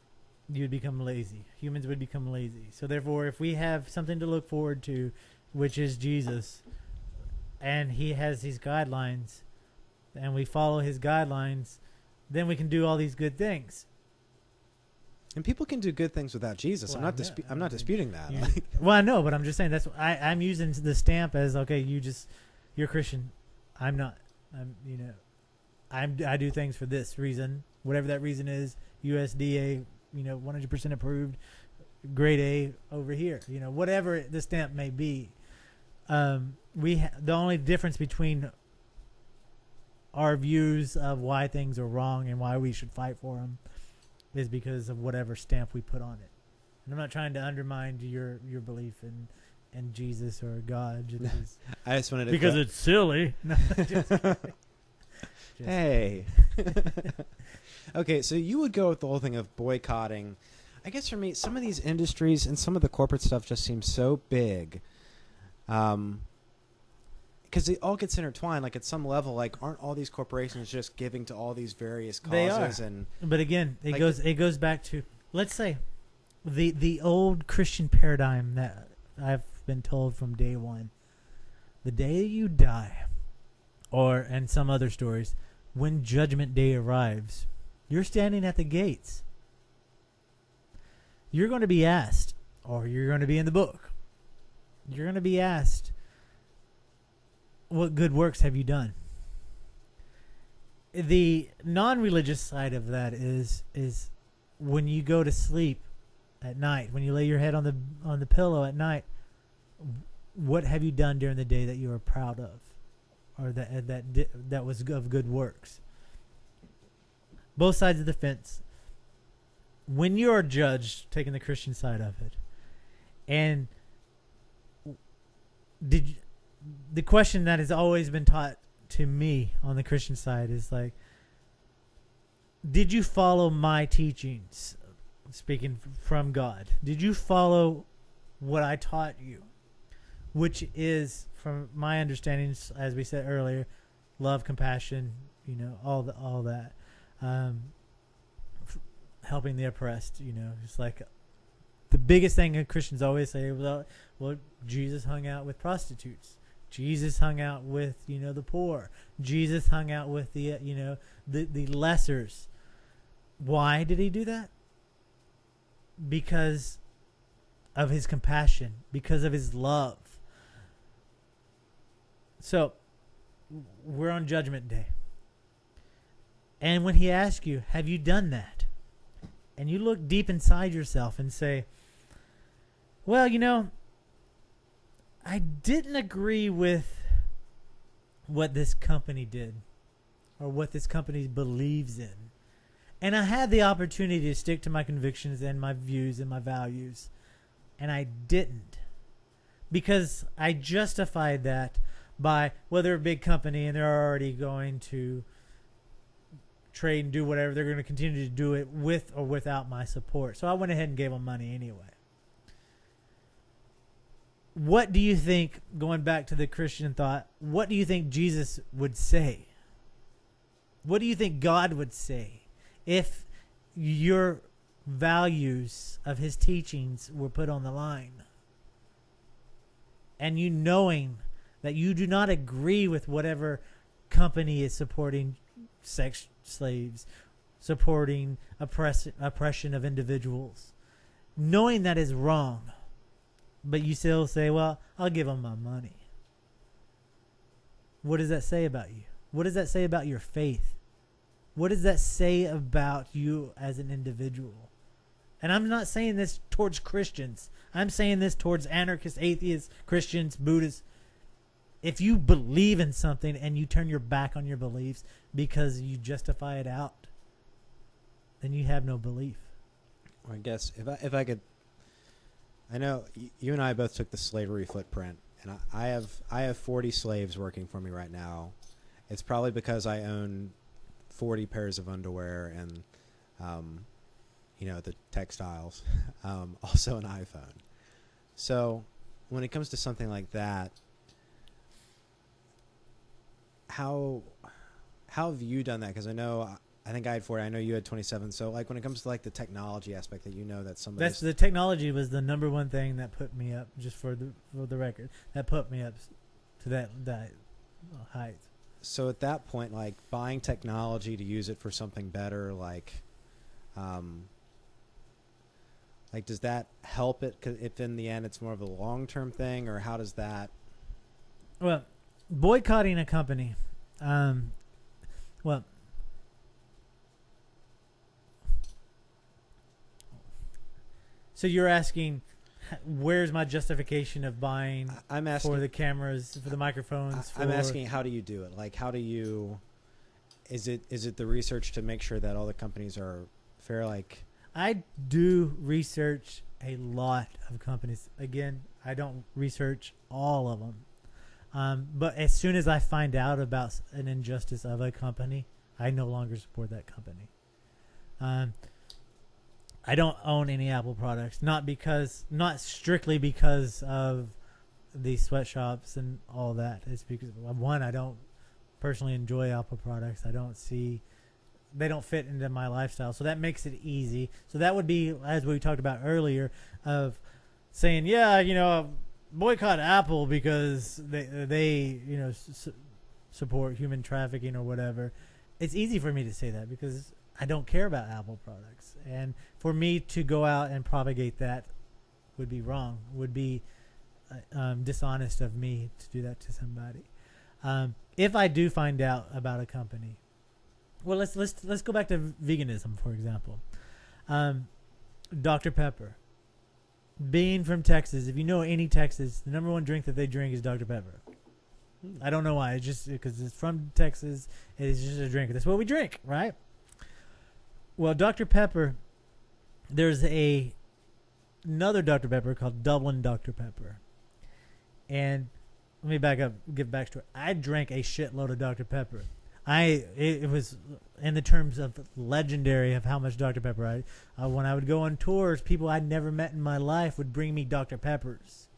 you'd become lazy. Humans would become lazy. So therefore, if we have something to look forward to, which is Jesus, and he has these guidelines, and we follow his guidelines, then we can do all these good things. And people can do good things without Jesus. Well, I'm not disputing that. Well, I know, but I'm just saying I'm using the stamp as, okay, you're Christian. I'm not. I do things for this reason, whatever that reason is. USDA. 100% approved, grade A over here. Whatever the stamp may be. The only difference between our views of why things are wrong and why we should fight for them is because of whatever stamp we put on it. And I'm not trying to undermine your belief in Jesus or God. I just wanted to because it's silly. No, hey. Okay, so you would go with the whole thing of boycotting. I guess for me, some of these industries and some of the corporate stuff just seems so big. Because it all gets intertwined. Like at some level, like aren't all these corporations just giving to all these various causes? They are. But again, it goes back to, let's say, the old Christian paradigm that I've been told from day one. The day you die, or in some other stories, when Judgment Day arrives, you're standing at the gates. You're going to be asked, or you're going to be in the book, you're going to be asked, what good works have you done? The non-religious side of that is when you go to sleep at night, when you lay your head on the pillow at night, what have you done during the day that you are proud of, or that was of good works? Both sides of the fence. When you are judged, taking the Christian side of it, and the question that has always been taught to me on the Christian side is like, did you follow my teachings? Speaking from God, did you follow what I taught you? Which is, from my understanding, as we said earlier, love, compassion, all that, helping the oppressed. It's like the biggest thing that Christians always say, well, Jesus hung out with prostitutes. Jesus hung out with the poor. Jesus hung out with the lessers. Why did he do that? Because of his compassion, because of his love. So we're on Judgment Day. And when he asks you, have you done that? And you look deep inside yourself and say, well, I didn't agree with what this company did or what this company believes in. And I had the opportunity to stick to my convictions and my views and my values. And I didn't. Because I justified that by, well, they're a big company and they're already going to trade and do whatever. They're going to continue to do it with or without my support. So I went ahead and gave them money anyway. What do you think, going back to the Christian thought, what do you think Jesus would say? What do you think God would say if your values of his teachings were put on the line? And you knowing that you do not agree with whatever company is supporting sex slaves, supporting oppression of individuals, knowing that is wrong, but you still say, well, I'll give them my money. What does that say about you? What does that say about your faith? What does that say about you as an individual? And I'm not saying this towards Christians. I'm saying this towards anarchists, atheists, Christians, Buddhists. If you believe in something and you turn your back on your beliefs because you justify it out, then you have no belief. I guess if I could, I know you and I both took the slavery footprint, and I have 40 slaves working for me right now. It's probably because I own 40 pairs of underwear and, the textiles, also an iPhone. So when it comes to something like that, how have you done that? Because I think I had 40. I know you had 27. So like when it comes to like the technology aspect, that somebody. That's the technology was the number one thing that put me up. Just for the record, that put me up to that height. So at that point, like buying technology to use it for something better, like does that help it? 'Cause if in the end it's more of a long-term thing, or how does that? Well, boycotting a company, so you're asking, where's my justification of buying I'm asking, for the cameras, for the microphones? I'm asking, how do you do it? Like, how do you? Is it the research to make sure that all the companies are fair? Like, I do research a lot of companies. Again, I don't research all of them. But as soon as I find out about an injustice of a company, I no longer support that company. I don't own any Apple products, not strictly because of the sweatshops and all that. It's because, one, I don't personally enjoy Apple products. They don't fit into my lifestyle, so that makes it easy. So that would be, as we talked about earlier, of saying, yeah, boycott Apple because they support human trafficking or whatever. It's easy for me to say that because I don't care about Apple products, and for me to go out and propagate that would be wrong. Would be dishonest of me to do that to somebody. If I do find out about a company, well, let's go back to veganism, for example. Dr. Pepper. Being from Texas, if you know any Texas, the number one drink that they drink is Dr. Pepper. I don't know why. It's just because it's from Texas. It's just a drink. That's what we drink, right? Well, Dr. Pepper, there's another Dr. Pepper called Dublin Dr. Pepper. And let me back up, give backstory. I drank a shitload of Dr. Pepper. It was in the terms of legendary of how much Dr. Pepper when I would go on tours, people I'd never met in my life would bring me Dr. Peppers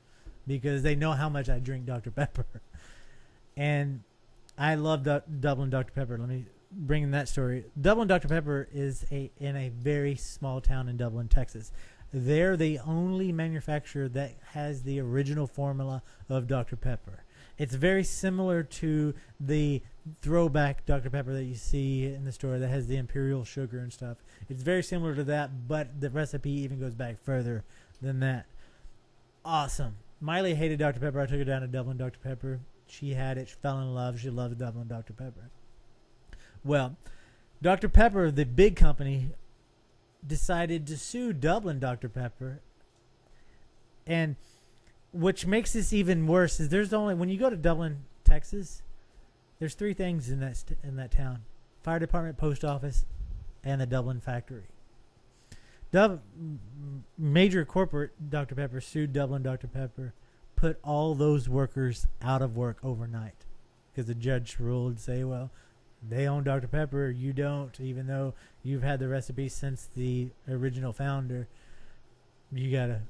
because they know how much I drink Dr. Pepper. And I love Dublin Dr. Pepper. Let me bring in that story. Dublin Dr. Pepper is in a very small town in Dublin, Texas. They're the only manufacturer that has the original formula of Dr. Pepper. It's very similar to the throwback Dr. Pepper that you see in the store that has the imperial sugar and stuff. It's very similar to that, but the recipe even goes back further than that. Awesome. Miley hated Dr. Pepper. I took her down to Dublin Dr. Pepper. She had it. She fell in love. She loved Dublin Dr. Pepper. Well, Dr. Pepper, the big company, decided to sue Dublin Dr. Pepper. And which makes this even worse is there's only, when you go to Dublin, Texas, there's three things in that town: fire department, post office, and the Dublin factory. Major corporate Dr. Pepper sued Dublin Dr. Pepper, put all those workers out of work overnight because the judge ruled, say, well, they own Dr. Pepper, you don't, even though you've had the recipe since the original founder. You gotta,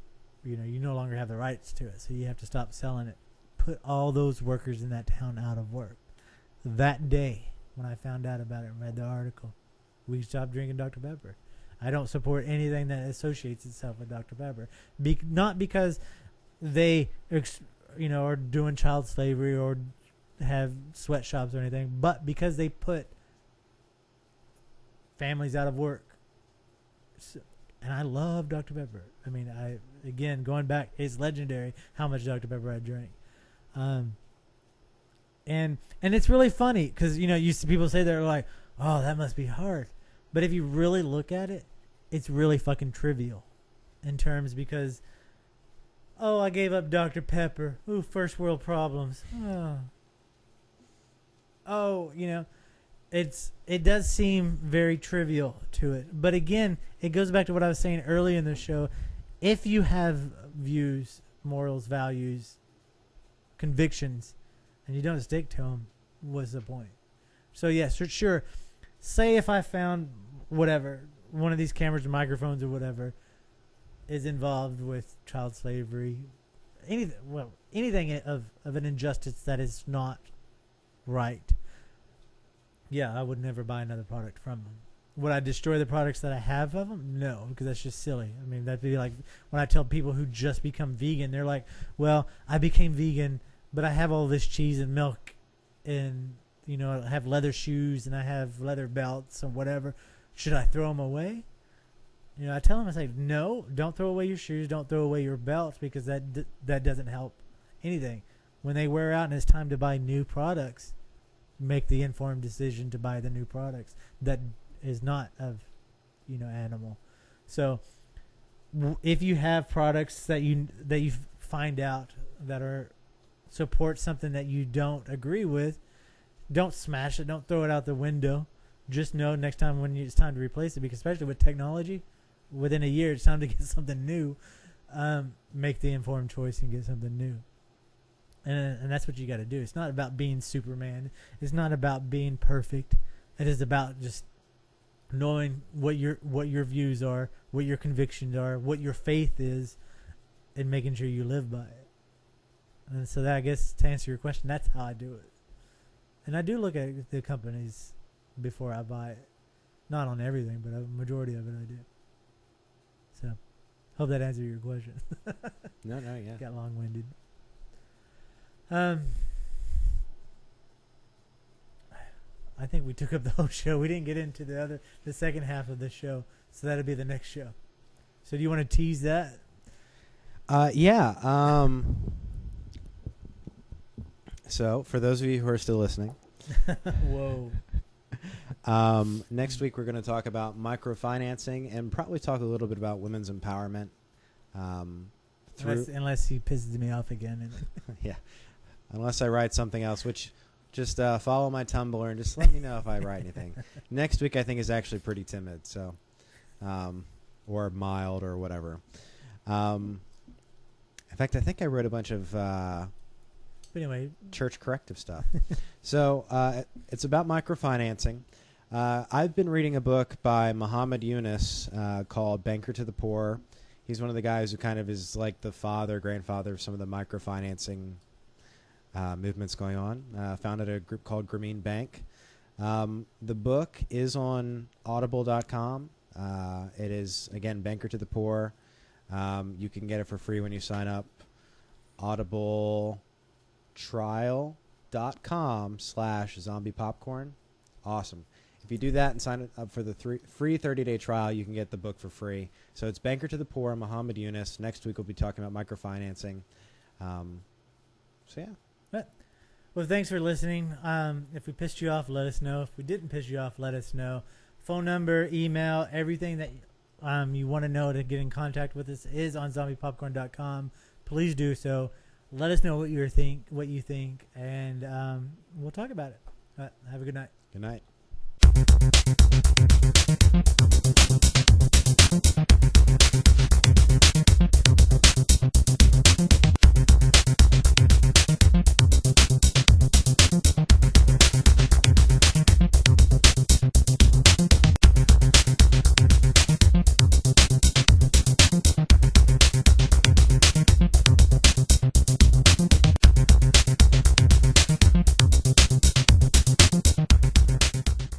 you no longer have the rights to it, so you have to stop selling it. Put all those workers in that town out of work. That day, when I found out about it and read the article, we stopped drinking Dr. Pepper. I don't support anything that associates itself with Dr. Pepper. Not because they, are doing child slavery or have sweatshops or anything, but because they put families out of work. And I love Dr. Pepper. I mean, again, going back, it's legendary how much Dr. Pepper I drank. And it's really funny because, you see people say they're like, oh, that must be hard. But if you really look at it, it's really fucking trivial in terms because, oh, I gave up Dr. Pepper. Ooh, first world problems. Oh, it does seem very trivial to it. But again, it goes back to what I was saying earlier in the show. If you have views, morals, values, convictions, and you don't stick to them, what's the point? So, yes, sure. Say if I found whatever, one of these cameras or microphones or whatever is involved with child slavery, anything of an injustice that is not right, yeah, I would never buy another product from them. Would I destroy the products that I have of them? No, because that's just silly. I mean, that'd be like when I tell people who just become vegan, they're like, well, I became vegan, but I have all this cheese and milk and, I have leather shoes and I have leather belts or whatever. Should I throw them away? I tell them, I say, no, don't throw away your shoes. Don't throw away your belts because that doesn't help anything. When they wear out and it's time to buy new products, make the informed decision to buy the new products that is not of, animal. So if you have products that you find out that are support something that you don't agree with, don't smash it. Don't throw it out the window. Just know next time when it's time to replace it, because especially with technology, within a year, it's time to get something new. Make the informed choice and get something new. And that's what you got to do. It's not about being Superman. It's not about being perfect. It is about just knowing what your views are, what your convictions are, what your faith is, and making sure you live by it. And so that, I guess, to answer your question, that's how I do it. And I do look at the companies before I buy it. Not on everything, but a majority of it I do. So, hope that answered your question. No, yeah. Got long-winded. I think we took up the whole show. We didn't get into the second half of the show, so that'll be the next show. So do you want to tease that? Yeah. So for those of you who are still listening, whoa. Next week we're going to talk about microfinancing and probably talk a little bit about women's empowerment. Unless he pisses me off again. Yeah. Unless I write something else, which just follow my Tumblr and just let me know if I write anything. Next week I think is actually pretty timid, so or mild or whatever. In fact, I think I wrote a bunch of anyway, church corrective stuff. So it's about microfinancing. I've been reading a book by Muhammad Yunus called Banker to the Poor. He's one of the guys who kind of is like the grandfather of some of the microfinancing movements going on. Founded a group called Grameen Bank. The book is on audible.com. It is, again, Banker to the Poor. You can get it for free when you sign up. audibletrial.com/zombie popcorn. Awesome. If you do that and sign up for the free 30-day trial, you can get the book for free. So it's Banker to the Poor, Muhammad Yunus. Next week we'll be talking about microfinancing. So yeah. Well, thanks for listening. If we pissed you off, let us know. If we didn't piss you off, let us know. Phone number, email, everything that you want to know to get in contact with us is on zombiepopcorn.com. Please do so. Let us know what you think, and we'll talk about it. Have a good night. Good night.